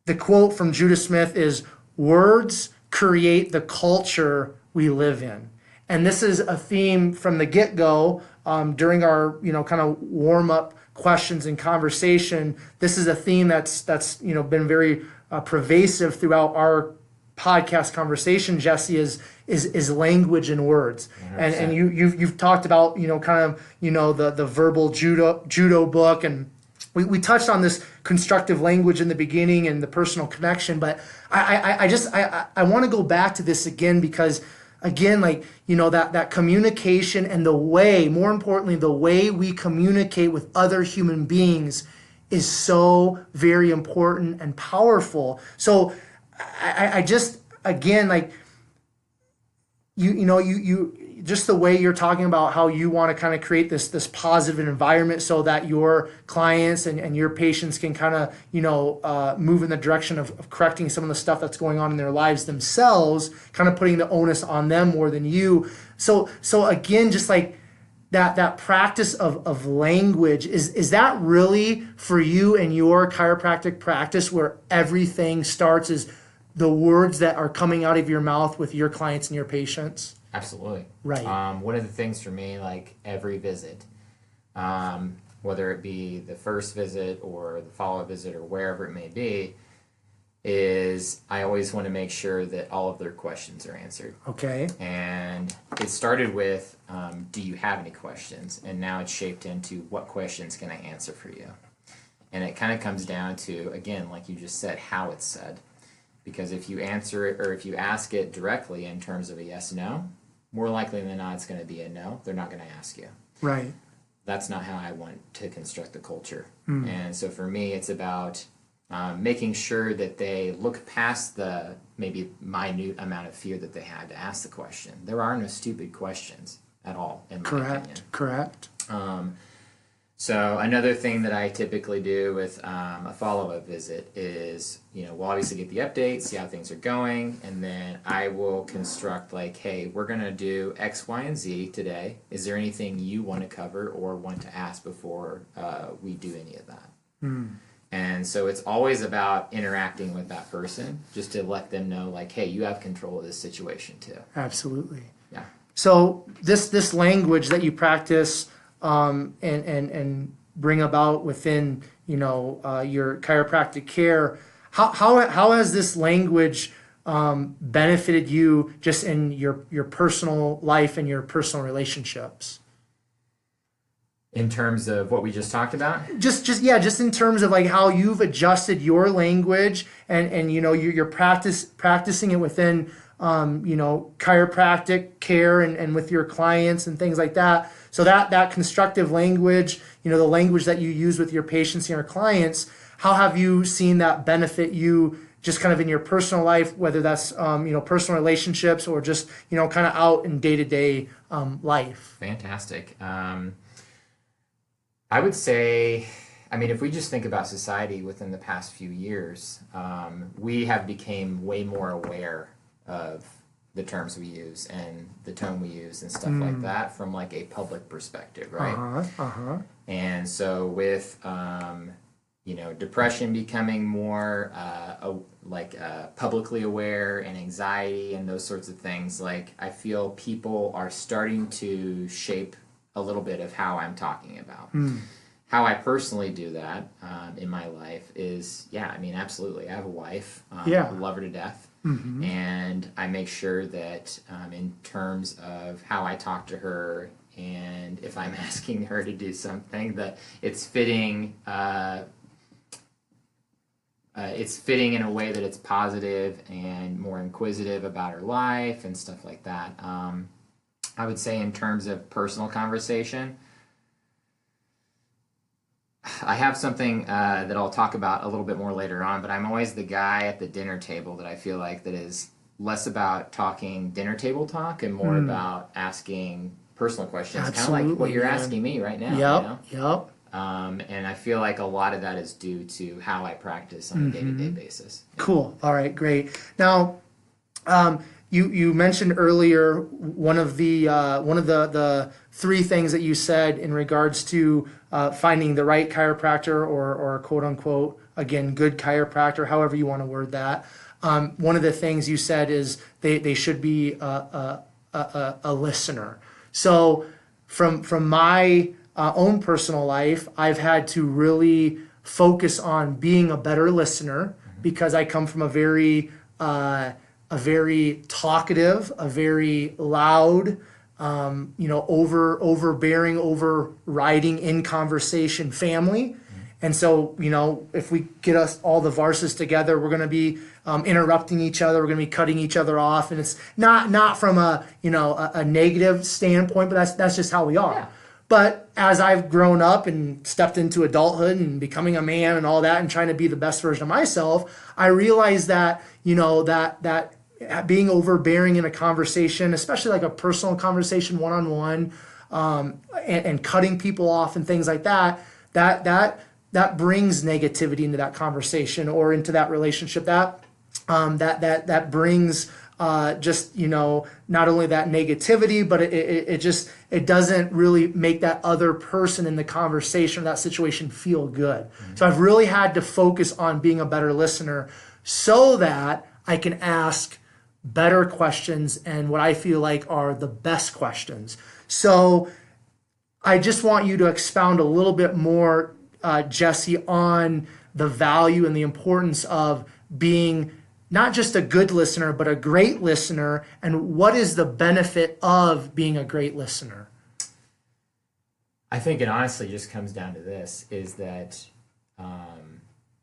the quote from Judah Smith is, "Words create the culture we live in." And this is a theme from the get-go during our, kind of warm-up questions and conversation. This is a theme that's been very pervasive throughout our podcast conversation, Jesse, is language and words. 100%. And you've talked about, the verbal judo book, and we touched on this constructive language in the beginning and the personal connection, but I want to go back to this again, because again, that communication and more importantly, the way we communicate with other human beings is so very important and powerful. So I just, again, you just the way you're talking about how you want to kind of create this positive environment so that your clients and your patients can kind of, move in the direction of correcting some of the stuff that's going on in their lives themselves, kind of putting the onus on them more than you. So again, just like that practice of language, is that really for you and your chiropractic practice where everything starts, is the words that are coming out of your mouth with your clients and your patients? Absolutely. Right. One of the things for me, like every visit, whether it be the first visit or the follow-up visit or wherever it may be, is I always want to make sure that all of their questions are answered. Okay. And it started with, do you have any questions? And now it's shaped into, what questions can I answer for you? And it kind of comes down to, again, like you just said, how it's said. Because if you answer it, or if you ask it directly in terms of a yes/no, more likely than not it's going to be a no. They're not going to ask you. Right. That's not how I want to construct the culture. And so for me, it's about making sure that they look past the maybe minute amount of fear that they had to ask the question. There are no stupid questions at all, in my opinion. Correct. So another thing that I typically do with a follow-up visit is, we'll obviously get the update, see how things are going, and then I will construct like, hey, we're going to do X, Y, and Z today. Is there anything you want to cover or want to ask before we do any of that? And so it's always about interacting with that person, just to let them know, like, hey, you have control of this situation too. Absolutely. Yeah. So this language that you practice and bring about within your chiropractic care, how has this language benefited you just in your personal life and your personal relationships? In terms of what we just talked about? Just in terms of like how you've adjusted your language and you're practicing it within chiropractic care and with your clients and things like that. So that constructive language, the language that you use with your patients and your clients, how have you seen that benefit you just kind of in your personal life, whether that's personal relationships or just kind of out in day-to-day life? Fantastic. I would say, if we just think about society within the past few years, we have become way more aware of the terms we use and the tone we use and stuff like that from like a public perspective, right? And so with depression becoming more publicly aware, and anxiety and those sorts of things, like I feel people are starting to shape a little bit of how I'm talking about. How I personally do that in my life is, absolutely. I have a wife. I love her to death. And I make sure that in terms of how I talk to her, and if I'm asking her to do something, that it's fitting. It's fitting in a way that it's positive and more inquisitive about her life and stuff like that. I would say in terms of personal conversation, I have something that I'll talk about a little bit more later on, but I'm always the guy at the dinner table that I feel like that is less about talking dinner table talk and more about asking personal questions, kind of like what you're asking me right now. Yep. And I feel like a lot of that is due to how I practice on a day-to-day basis. Cool. All right, great. Now, you mentioned earlier one of the three things that you said in regards to finding the right chiropractor or quote unquote, again, good chiropractor, however you want to word that. One of the things you said is they should be a listener. So from my own personal life, I've had to really focus on being a better listener because I come from a very talkative, a very loud, overbearing, overriding in conversation family. And so, if we get us all the varses together, we're going to be interrupting each other. We're going to be cutting each other off, and it's not from a negative standpoint, but that's just how we are. Yeah. But as I've grown up and stepped into adulthood and becoming a man and all that, and trying to be the best version of myself, I realized that that being overbearing in a conversation, especially like a personal conversation, one-on-one, and cutting people off and things like that brings negativity into that conversation or into that relationship. That brings not only that negativity, but it doesn't really make that other person in the conversation or that situation feel good. So I've really had to focus on being a better listener so that I can ask better questions and what I feel like are the best questions. So I just want you to expound a little bit more, Jesse, on the value and the importance of being not just a good listener, but a great listener, and what is the benefit of being a great listener? I think it honestly just comes down to this, is that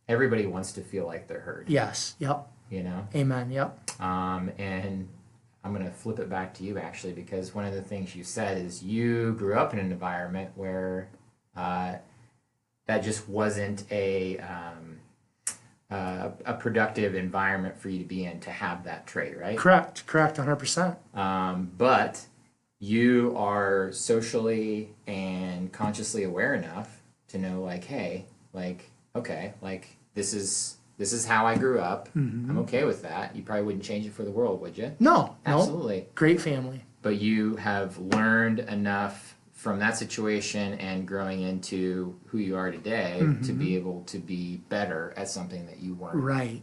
everybody wants to feel like they're heard. Yes, yep. Amen, yep. And I'm going to flip it back to you, actually, because one of the things you said is you grew up in an environment where that just wasn't a productive environment for you to be in to have that trait, right? Correct, 100%. But you are socially and consciously aware enough to know, like, hey, like, okay, like this is how I grew up. I'm okay with that. You probably wouldn't change it for the world, would you? No, absolutely. No. Great family. But you have learned enough from that situation and growing into who you are today to be able to be better at something that you weren't right.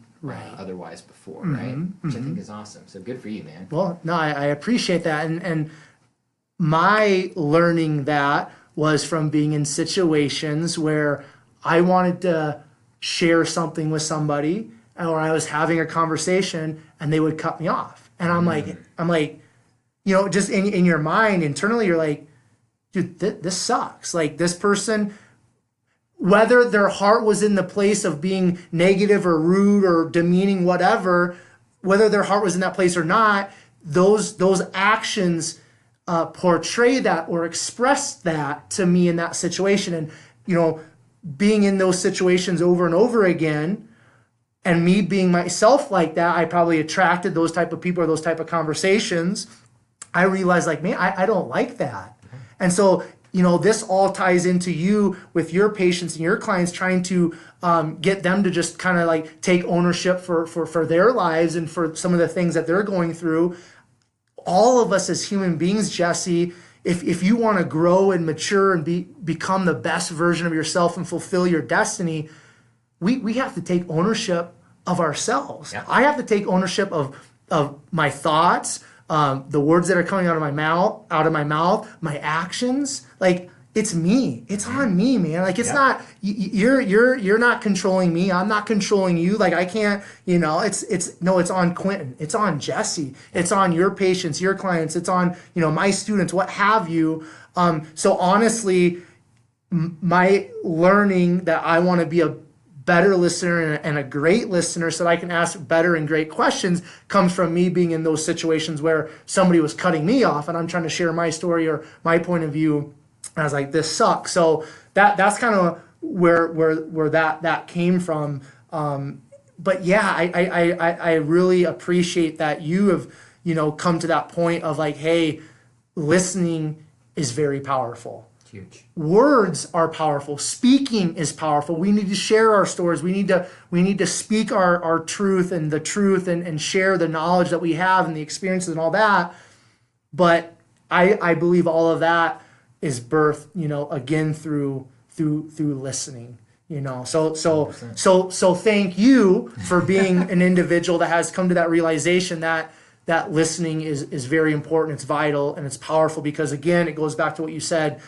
Otherwise before, right? Which I think is awesome. So good for you, man. Well, no, I appreciate that. And my learning that was from being in situations where I wanted to share something with somebody, or I was having a conversation and they would cut me off. And I'm like, just in your mind, internally, you're like, dude, this sucks. Like, this person, whether their heart was in the place of being negative or rude or demeaning, whatever, whether their heart was in that place or not, those actions portray that or express that to me in that situation. And, being in those situations over and over again, and me being myself like that, I probably attracted those type of people or those type of conversations. I realized, like, man, I don't like that. And so, this all ties into you with your patients and your clients, trying to get them to just kind of like take ownership for their lives and for some of the things that they're going through. All of us as human beings, Jesse, if you want to grow and mature and become the best version of yourself and fulfill your destiny, we have to take ownership of ourselves. Yeah. I have to take ownership of my thoughts, the words that are coming out of my mouth, my actions. Like, it's me. It's on me, man. Like, it's not you're not controlling me. I'm not controlling you. Like, I can't, it's on Quentin. It's on Jesse. It's on your patients, your clients. It's on, my students, what have you. So honestly, my learning that I want to be a better listener and a great listener so that I can ask better and great questions comes from me being in those situations where somebody was cutting me off and I'm trying to share my story or my point of view. And I was like, this sucks. So that's kind of where that came from. But yeah, I really appreciate that you have, come to that point of like, hey, listening is very powerful. Huge. Words are powerful. Speaking is powerful. We need to share our stories. We need to speak our truth and share the knowledge that we have and the experiences and all that. But I believe all of that is birthed, again through listening. So thank you for being an individual that has come to that realization that listening is very important, it's vital, and it's powerful, because again, it goes back to what you said.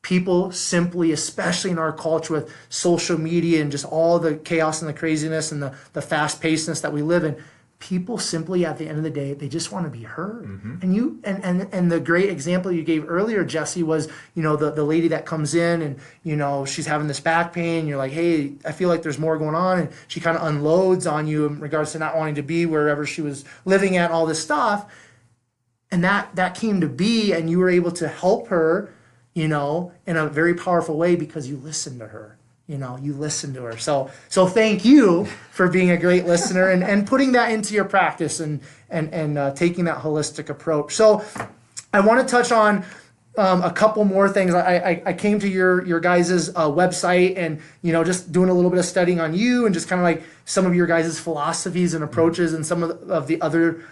People simply, especially in our culture with social media and just all the chaos and the craziness and the fast-pacedness that we live in, people simply, at the end of the day, they just want to be heard. And you and the great example you gave earlier, Jesse, was the lady that comes in and she's having this back pain. You're like, hey, I feel like there's more going on, and she kind of unloads on you in regards to not wanting to be wherever she was living at, all this stuff, and that came to be, and you were able to help her, in a very powerful way because you listened to her. You listen to her. So thank you for being a great listener and putting that into your practice and taking that holistic approach. So I want to touch on a couple more things. I came to your guys' website and, just doing a little bit of studying on you and just kind of like some of your guys' philosophies and approaches and some of the other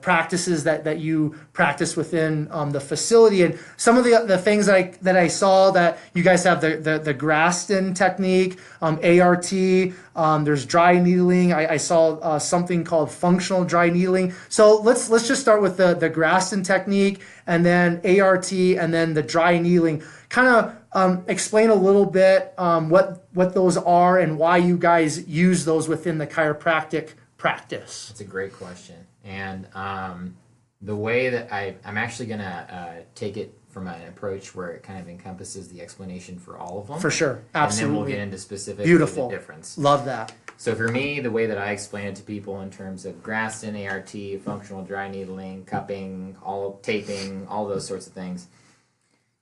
practices that you practice within the facility. And some of the things that I saw that you guys have the Graston technique, ART, there's dry needling. I saw something called functional dry needling. So let's just start with the Graston technique, and then ART, and then the dry needling. Kind of explain a little bit what those are and why you guys use those within the chiropractic practice. That's a great question. And the way that I'm actually going to take it from an approach where it kind of encompasses the explanation for all of them. For sure. Absolutely. And then we'll get into specific Beautiful. The difference. Love that. So for me, the way that I explain it to people in terms of Graston, ART, functional dry needling, cupping, taping, all those sorts of things,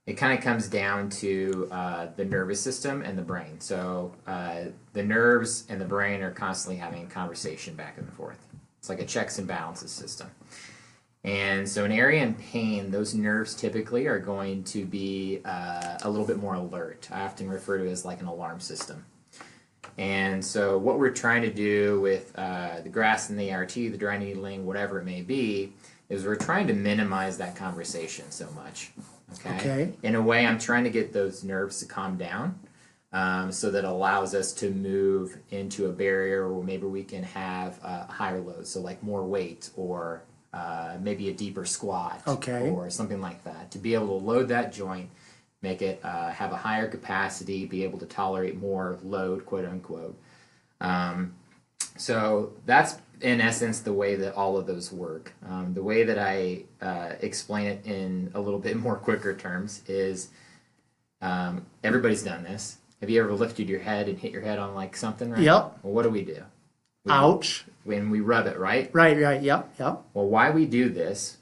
it kind of comes down to the nervous system and the brain. So the nerves and the brain are constantly having a conversation back and forth. It's like a checks and balances system. And so an area in pain, those nerves typically are going to be a little bit more alert. I often refer to it as like an alarm system. And so what we're trying to do with the Graston, the ART, the dry needling, whatever it may be, is we're trying to minimize that conversation so much. Okay. In a way, I'm trying to get those nerves to calm down, so that allows us to move into a barrier where maybe we can have a higher load, so like more weight or maybe a deeper squat, or something like that, to be able to load that joint, make it have a higher capacity, be able to tolerate more load, quote unquote. So that's in essence the way that all of those work. The way that I explain it in a little bit more quicker terms is everybody's done this. Have you ever lifted your head and hit your head on like something, right? Yep. Well, what do? Ouch. When we rub it, right? Right, yep. Well, why we do this,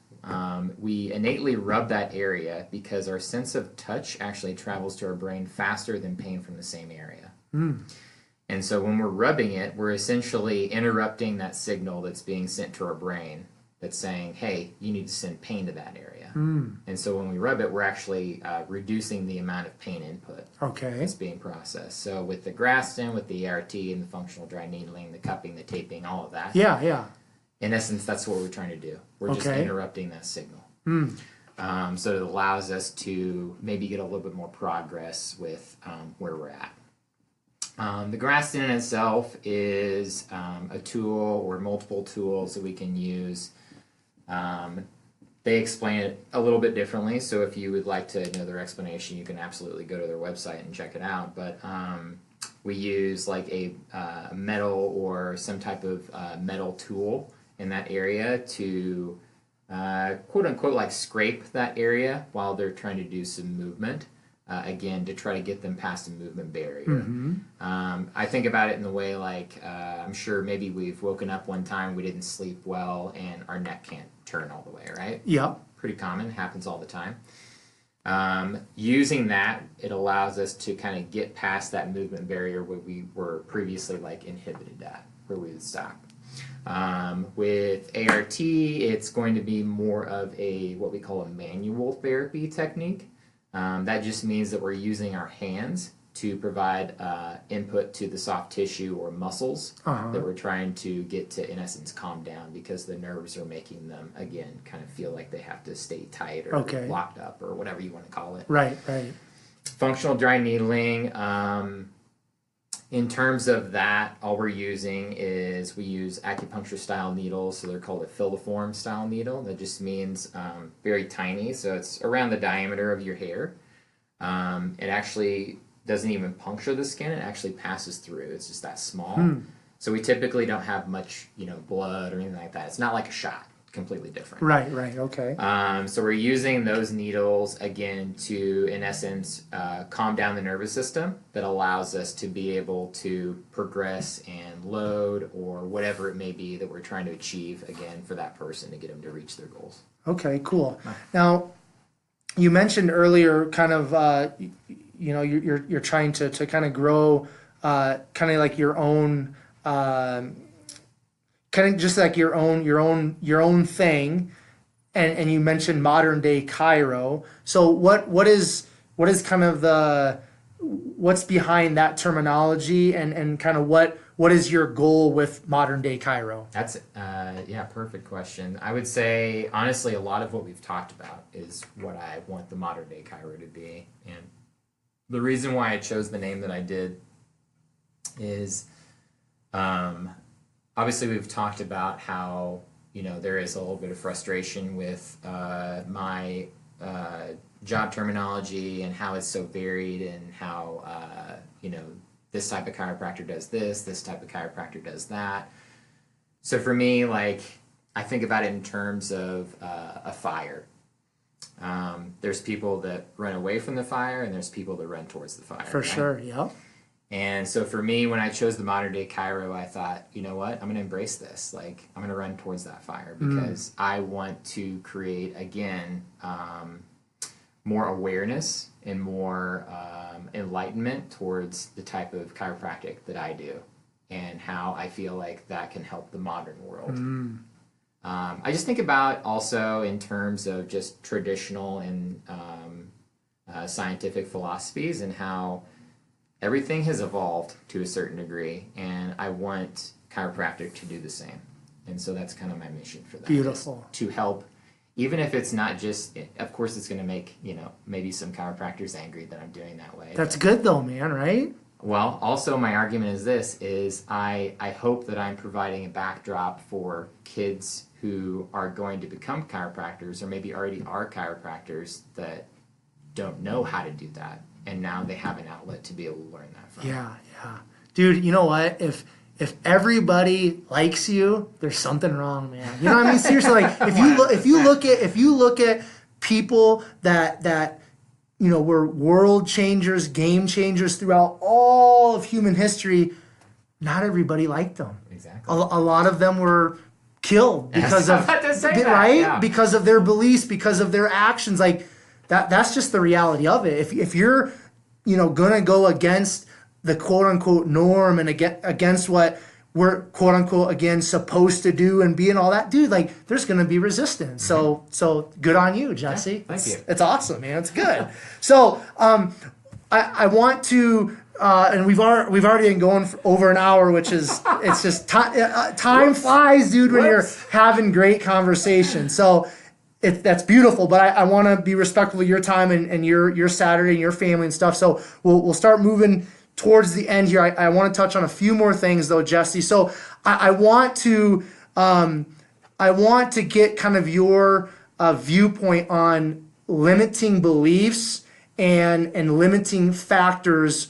we innately rub that area because our sense of touch actually travels to our brain faster than pain from the same area. And so when we're rubbing it, we're essentially interrupting that signal that's being sent to our brain that's saying, hey, you need to send pain to that area. And so when we rub it, we're actually reducing the amount of pain input that's being processed. So with the Graston, with the ART, and the functional dry needling, the cupping, the taping, all of that. Yeah. In essence, that's what we're trying to do. We're just interrupting that signal. So it allows us to maybe get a little bit more progress with where we're at. The Graston in itself is a tool or multiple tools that we can use. They explain it a little bit differently, so if you would like to know their explanation, you can absolutely go to their website and check it out. But we use like a metal or some type of metal tool in that area to quote unquote like scrape that area while they're trying to do some movement. Again, to try to get them past a movement barrier. I think about it in the way like, I'm sure maybe we've woken up one time, we didn't sleep well, and our neck can't turn all the way, right? Yeah. Pretty common, happens all the time. Using that, it allows us to kind of get past that movement barrier where we were previously like inhibited at, where we would stop. With ART, it's going to be more of a what we call a manual therapy technique. That just means that we're using our hands to provide input to the soft tissue or muscles that we're trying to get to, in essence, calm down, because the nerves are making them, again, kind of feel like they have to stay tight or locked up or whatever you want to call it. Right. Functional dry needling. In terms of that, all we're using is we use acupuncture style needles, so they're called a filiform style needle. That just means very tiny, so it's around the diameter of your hair. It actually doesn't even puncture the skin; it actually passes through. It's just that small. So we typically don't have much, blood or anything like that. It's not like a shot. Completely different. Right, okay. So we're using those needles, again, to, in essence, calm down the nervous system that allows us to be able to progress and load or whatever it may be that we're trying to achieve, again, for that person to get them to reach their goals. Okay, cool. Now, you mentioned earlier kind of, you're trying to kind of grow kind of like your own kind of just like your own thing, and you mentioned Modern Day Chiro. So what is kind of what's behind that terminology, and kind of what is your goal with Modern Day Chiro? That's perfect question. I would say honestly, a lot of what we've talked about is what I want the Modern Day Chiro to be, and the reason why I chose the name that I did is obviously, we've talked about how, there is a little bit of frustration with my job terminology and how it's so varied, and how, this type of chiropractor does this type of chiropractor does that. So for me, like, I think about it in terms of a fire. There's people that run away from the fire, and there's people that run towards the fire. For sure, yeah. And so for me, when I chose the Modern Day Chiro, I thought, you know what, I'm going to embrace this. Like, I'm going to run towards that fire, because I want to create, again, more awareness and more enlightenment towards the type of chiropractic that I do, and how I feel like that can help the modern world. I just think about also in terms of just traditional and scientific philosophies, and how everything has evolved to a certain degree, and I want chiropractic to do the same. And so that's kind of my mission for that. Beautiful. To help, even if it's not just, of course it's going to make, maybe some chiropractors angry that I'm doing that way. That's good though, man, right? Well, also my argument is this, is I hope that I'm providing a backdrop for kids who are going to become chiropractors, or maybe already are chiropractors, that don't know how to do that. And now they have an outlet to be able to learn that from. Yeah. Dude, you know what? If everybody likes you, there's something wrong, man. You know what I mean? Seriously, like if you look at people that were world changers, game changers throughout all of human history, not everybody liked them. Exactly. A lot of them were killed because of right? Yeah. Because of their beliefs, because of their actions, like that's just the reality of it. If you're, gonna go against the quote unquote norm and against what we're quote unquote again supposed to do and be and all that, dude, like there's gonna be resistance. So good on you, Jesse. Yeah, thank you. It's awesome, man. It's good. So I want to. And we've already been going for over an hour, which is it's just time flies, dude, when you're having great conversation. So that's beautiful, but I want to be respectful of your time and your Saturday and your family and stuff. So we'll start moving towards the end here. I want to touch on a few more things though, Jesse. So I want to get kind of your viewpoint on limiting beliefs and limiting factors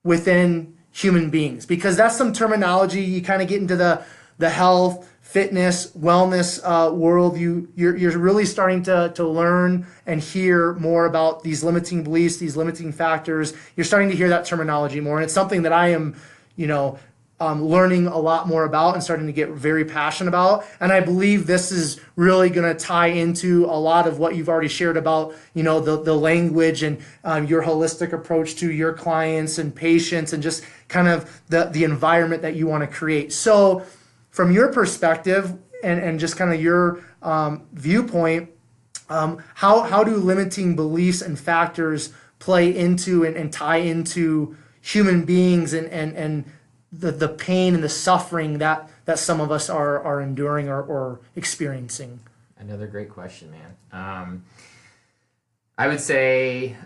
within human beings, because that's some terminology. You kind of get into the health, fitness, wellness world. You're really starting to learn and hear more about these limiting beliefs, these limiting factors. You're starting to hear that terminology more, and it's something that I am, learning a lot more about and starting to get very passionate about. And I believe this is really going to tie into a lot of what you've already shared about, the language and your holistic approach to your clients and patients and just kind of the environment that you want to create. So from your perspective and just kind of your viewpoint, how do limiting beliefs and factors play into and tie into human beings and the pain and the suffering that some of us are enduring or experiencing? Another great question, man. I would say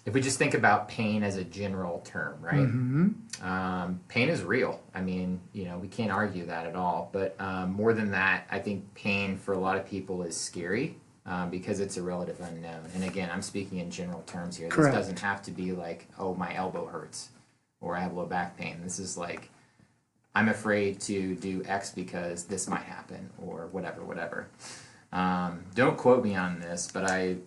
if we just think about pain as a general term, right? Pain is real. I mean, we can't argue that at all. But more than that, I think pain for a lot of people is scary because it's a relative unknown. And again, I'm speaking in general terms here. Correct. This doesn't have to be like, oh, my elbow hurts or I have low back pain. This is like, I'm afraid to do X because this might happen or whatever. Don't quote me on this, but I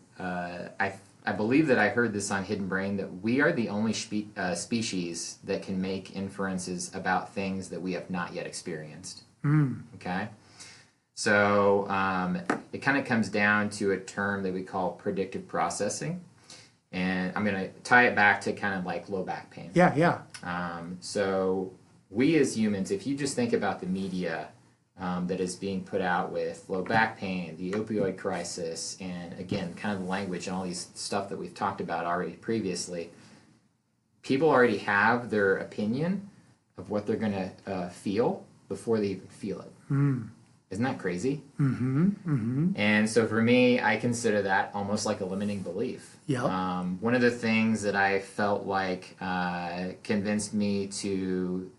believe that I heard this on Hidden Brain, that we are the only species that can make inferences about things that we have not yet experienced. Okay? So it kind of comes down to a term that we call predictive processing. And I'm going to tie it back to kind of like low back pain. Yeah. So we as humans, if you just think about the media that is being put out with low back pain, the opioid crisis, and again, kind of the language and all these stuff that we've talked about already previously, people already have their opinion of what they're going to feel before they even feel it. Isn't that crazy? And so for me, I consider that almost like a limiting belief. One of the things that I felt like convinced me to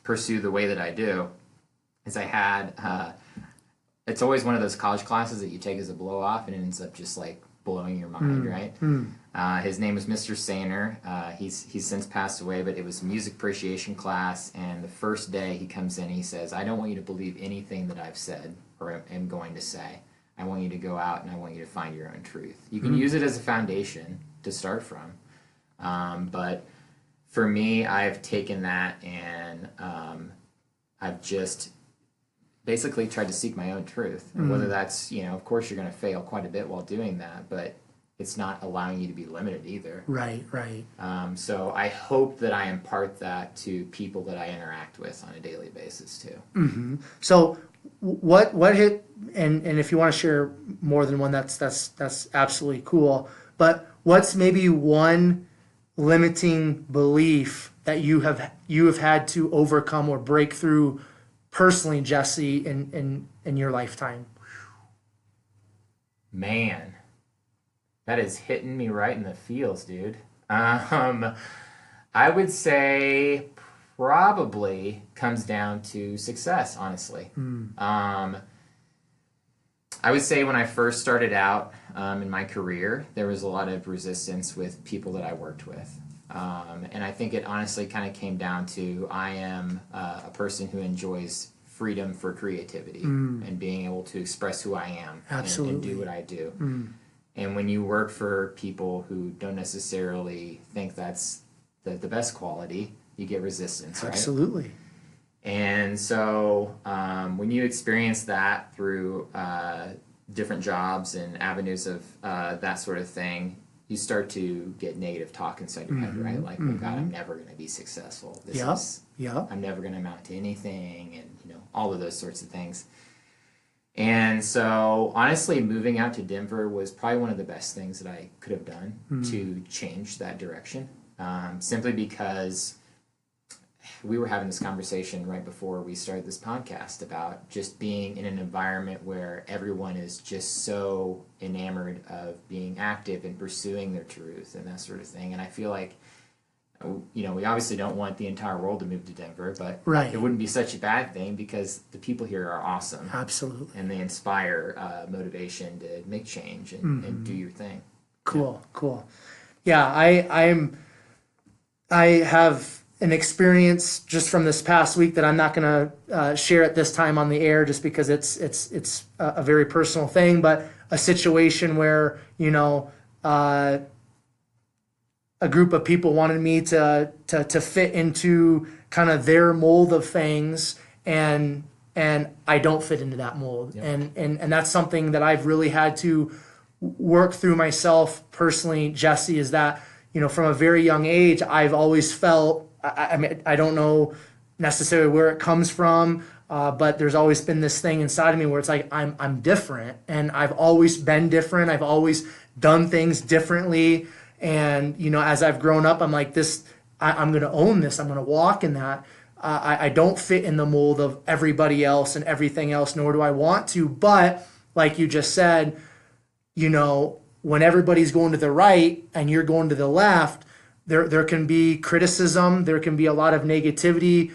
pursue the way that I do is I had, it's always one of those college classes that you take as a blow off and it ends up just like blowing your mind, right? His name was Mr. Sainer. He's since passed away, but it was a music appreciation class, and the first day he comes in, he says, I don't want you to believe anything that I've said or am going to say. I want you to go out and I want you to find your own truth. You can use it as a foundation to start from, but for me, I've taken that and I've just basically tried to seek my own truth. And whether that's, of course you're going to fail quite a bit while doing that, but it's not allowing you to be limited either. Right. So I hope that I impart that to people that I interact with on a daily basis too. So what hit, and if you want to share more than one, that's absolutely cool. But what's maybe one limiting belief that you have had to overcome or break through personally, Jesse, in your lifetime? Man, that is hitting me right in the feels, dude. I would say probably comes down to success, honestly. I would say when I first started out in my career, there was a lot of resistance with people that I worked with. And I think it honestly kind of came down to I am a person who enjoys freedom for creativity and being able to express who I am and do what I do. And when you work for people who don't necessarily think that's the best quality, you get resistance, right? Absolutely. And so when you experience that through different jobs and avenues of that sort of thing, you start to get negative talk inside your head, right? Like, oh God, I'm never going to be successful. I'm never going to amount to anything, and all of those sorts of things. And so, honestly, moving out to Denver was probably one of the best things that I could have done to change that direction. Simply because we were having this conversation right before we started this podcast about just being in an environment where everyone is just so enamored of being active and pursuing their truth and that sort of thing. And I feel like, we obviously don't want the entire world to move to Denver, but it wouldn't be such a bad thing because the people here are awesome. Absolutely. And they inspire motivation to make change and do your thing. Cool. Yeah, I have an experience just from this past week that I'm not going to share at this time on the air just because it's a very personal thing, but a situation where, a a group of people wanted me to fit into kind of their mold of things, and I don't fit into that mold. Yep. And that's something that I've really had to work through myself personally, Jesse, is that, from a very young age, I've always felt, I mean, I don't know necessarily where it comes from, but there's always been this thing inside of me where it's like, I'm different, and I've always been different. I've always done things differently. And, as I've grown up, I'm like, I'm going to own this. I'm going to walk in that. I don't fit in the mold of everybody else and everything else, nor do I want to. But like you just said, when everybody's going to the right and you're going to the left, there can be criticism. There can be a lot of negativity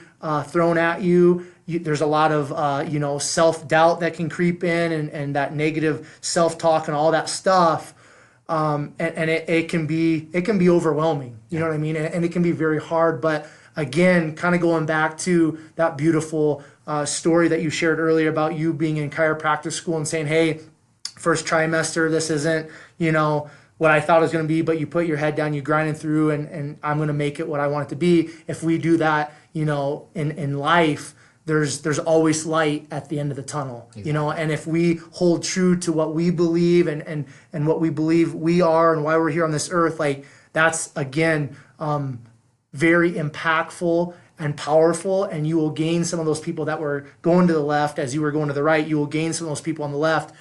thrown at you. There's a lot of, self-doubt that can creep in, and that negative self-talk and all that stuff. And it can be overwhelming. You know what I mean? And it can be very hard. But again, kind of going back to that beautiful story that you shared earlier about you being in chiropractic school and saying, hey, first trimester, this isn't, what I thought it was going to be, but you put your head down, you grinding through, and I'm going to make it what I want it to be. If we do that, in life, there's always light at the end of the tunnel. Exactly. And if we hold true to what we believe and what we believe we are and why we're here on this earth, like, that's, again, very impactful and powerful, and you will gain some of those people that were going to the left as you were going to the right. You will gain some of those people on the left,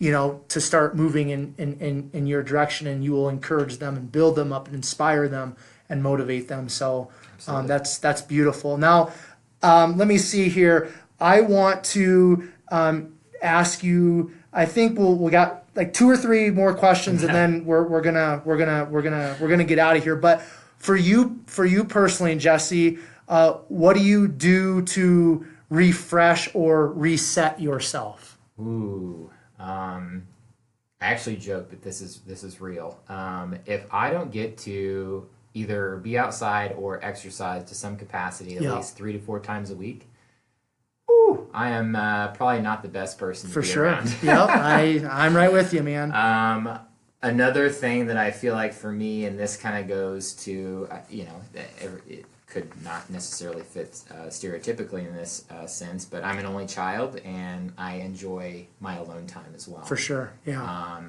to start moving in your direction, and you will encourage them and build them up and inspire them and motivate them. So that's beautiful. Now, let me see here. I want to ask you. I think we got like 2 or 3 more questions, and then we're gonna get out of here. But for you personally, Jesse, what do you do to refresh or reset yourself? Ooh. I actually joke, but this is real. If I don't get to either be outside or exercise to some capacity at least 3 to 4 times a week, I am probably not the best person to be around. Yep, I'm right with you, man. Another thing that I feel like for me, and this kind of goes to, it could not necessarily fit stereotypically in this sense, but I'm an only child, and I enjoy my alone time as well. For sure, yeah.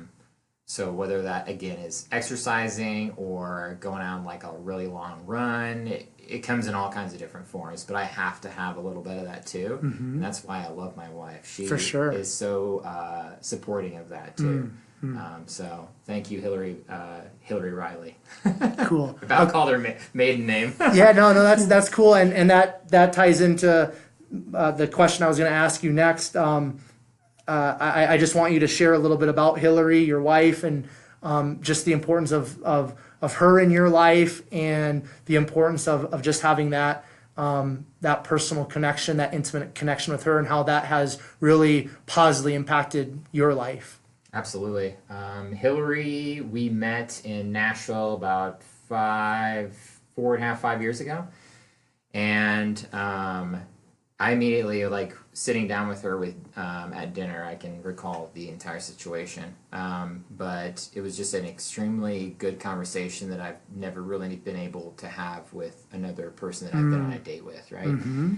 So whether that, again, is exercising or going out on like a really long run, it comes in all kinds of different forms, but I have to have a little bit of that too. Mm-hmm. And that's why I love my wife. She is so supporting of that too. Mm-hmm. So thank you, Hillary Riley. Cool. About called her maiden name. Yeah, no, that's cool, and that ties into the question I was going to ask you next. I just want you to share a little bit about Hillary, your wife, and just the importance of her in your life, and the importance of just having that personal connection, that intimate connection with her, and how that has really positively impacted your life. Absolutely. Hillary, we met in Nashville about 4.5 years ago. And I immediately, like, sitting down with her at dinner, I can recall the entire situation. But it was just an extremely good conversation that I've never really been able to have with another person that I've been on a date with, right? Mm-hmm.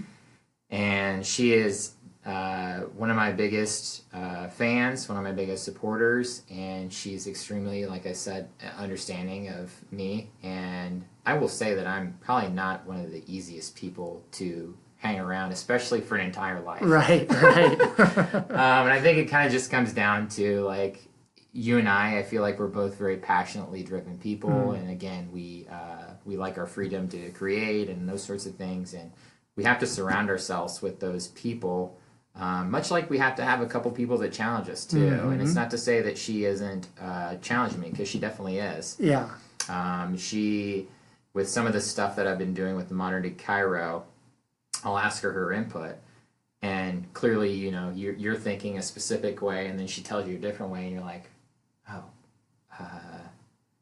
And she is one of my biggest fans, one of my biggest supporters, and she's extremely, like I said, understanding of me. And I will say that I'm probably not one of the easiest people to hang around, especially for an entire life. Right. And I think it kind of just comes down to, like, you and I feel like we're both very passionately driven people, and again, we like our freedom to create and those sorts of things, and we have to surround ourselves with those people. Much like we have to have a couple people that challenge us too. Mm-hmm. And it's not to say that she isn't challenging me, because she definitely is. Yeah. She, with some of the stuff that I've been doing with the Modern Day Chiro, I'll ask her input, and clearly, you're thinking a specific way, and then she tells you a different way, and you're like, oh,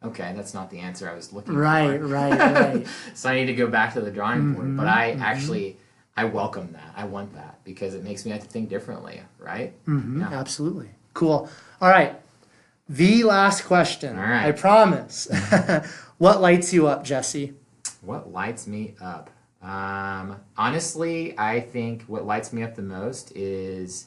okay, that's not the answer I was looking for. Right. So I need to go back to the drawing board. But I welcome that. I want that, because it makes me have to think differently, right? Mm-hmm. Yeah. Absolutely. Cool. All right. the last question. All right. I promise. What lights you up, Jesse? What lights me up? Honestly, I think what lights me up the most is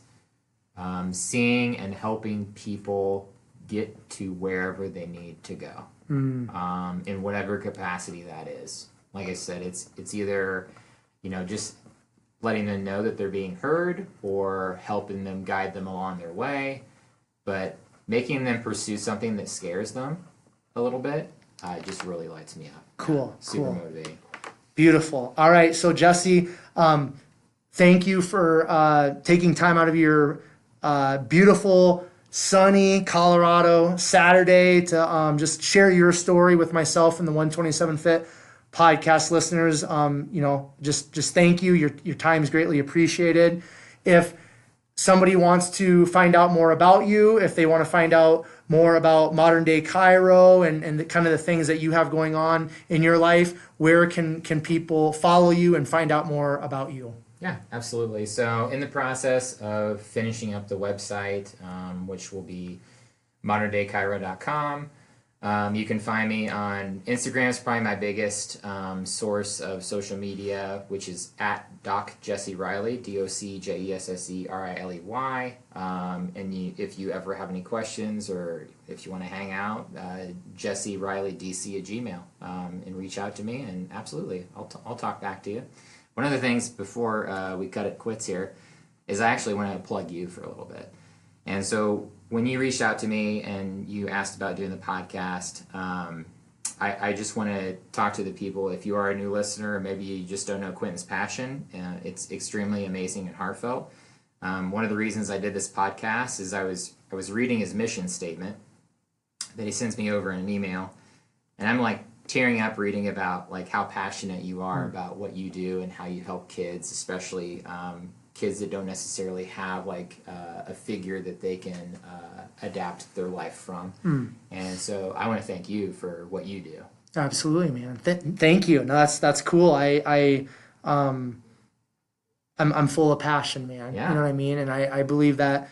seeing and helping people get to wherever they need to go, in whatever capacity that is. Like I said, it's either, just letting them know that they're being heard or helping them guide them along their way, but making them pursue something that scares them a little bit just really lights me up. Cool. Super motivating. Beautiful. All right. So Jesse, thank you for taking time out of your beautiful, sunny Colorado Saturday to just share your story with myself and the 127 Fit podcast listeners. Just thank you. Your time is greatly appreciated. If somebody wants to find out more about you, if they want to find out more about Modern Day Chiro and the kind of the things that you have going on in your life, where can people follow you and find out more about you? Yeah, absolutely. So in the process of finishing up the website, which will be moderndaychiro.com, you can find me on Instagram. Is probably my biggest source of social media, which is at Doc Jesse Riley, DocJesseriLey. If you ever have any questions or if you want to hang out, Jesse Riley DC at Gmail, and reach out to me. And absolutely, I'll talk back to you. One of the things before we cut it quits here is I actually want to plug you for a little bit. And so when you reached out to me and you asked about doing the podcast, I just want to talk to the people. If you are a new listener or maybe you just don't know Quentin's passion, it's extremely amazing and heartfelt. One of the reasons I did this podcast is I was reading his mission statement that he sends me over in an email, and I'm like tearing up reading about like how passionate you are about what you do and how you help kids, especially kids that don't necessarily have like a figure that they can adapt their life from. And so I want to thank you for what you do. Absolutely, man. Thank you. No, that's cool. I'm full of passion, man. Yeah. You know what I mean? And I believe that,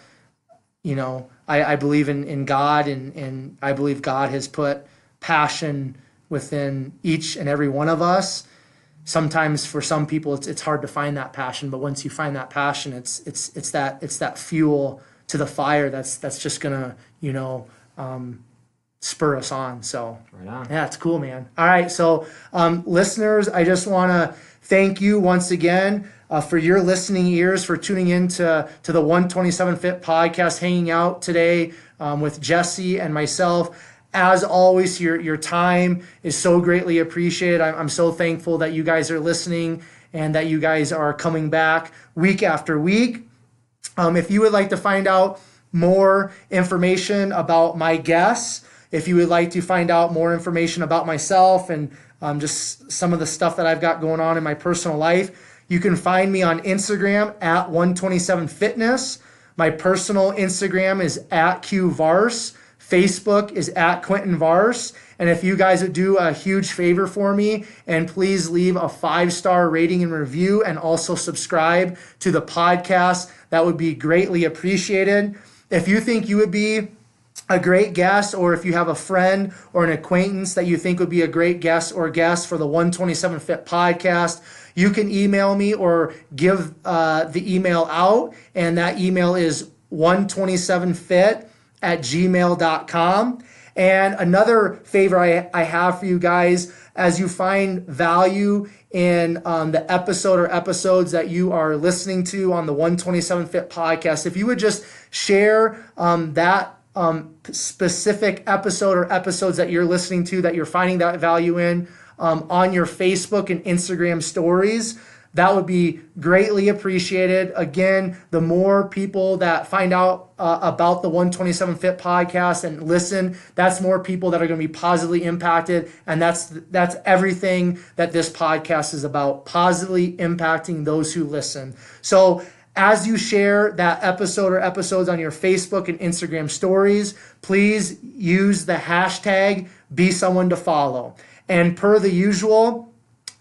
I believe in God, and I believe God has put passion within each and every one of us. Sometimes for some people it's hard to find that passion, but once you find that passion, it's that fuel to the fire that's just gonna spur us on. So right on. Yeah, it's cool, man. All right, so listeners, I just want to thank you once again for your listening ears, for tuning in to the 127 Fit podcast, hanging out today with Jesse and myself. As always, your time is so greatly appreciated. I'm so thankful that you guys are listening and that you guys are coming back week after week. If you would like to find out more information about my guests, if you would like to find out more information about myself and just some of the stuff that I've got going on in my personal life, you can find me on Instagram at 127fitness. My personal Instagram is at QVars. Facebook is at Quentin Vars. And if you guys would do a huge favor for me and please leave a 5-star rating and review and also subscribe to the podcast, that would be greatly appreciated. If you think you would be a great guest, or if you have a friend or an acquaintance that you think would be a great guest or guest for the 127 Fit podcast, you can email me or give the email out. And that email is 127fit@gmail.com. And another favor I have for you guys, as you find value in the episode or episodes that you are listening to on the 127 Fit podcast, if you would just share that specific episode or episodes that you're listening to, that you're finding that value in, on your Facebook and Instagram stories, that would be greatly appreciated. Again, the more people that find out about the 127 Fit podcast and listen, that's more people that are going to be positively impacted. And that's everything that this podcast is about, positively impacting those who listen. So as you share that episode or episodes on your Facebook and Instagram stories, please use the hashtag #BeSomeoneToFollow. And per the usual,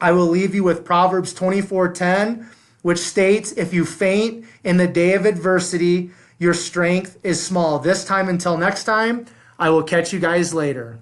I will leave you with Proverbs 24:10, which states, "If you faint in the day of adversity, your strength is small." This time, until next time, I will catch you guys later.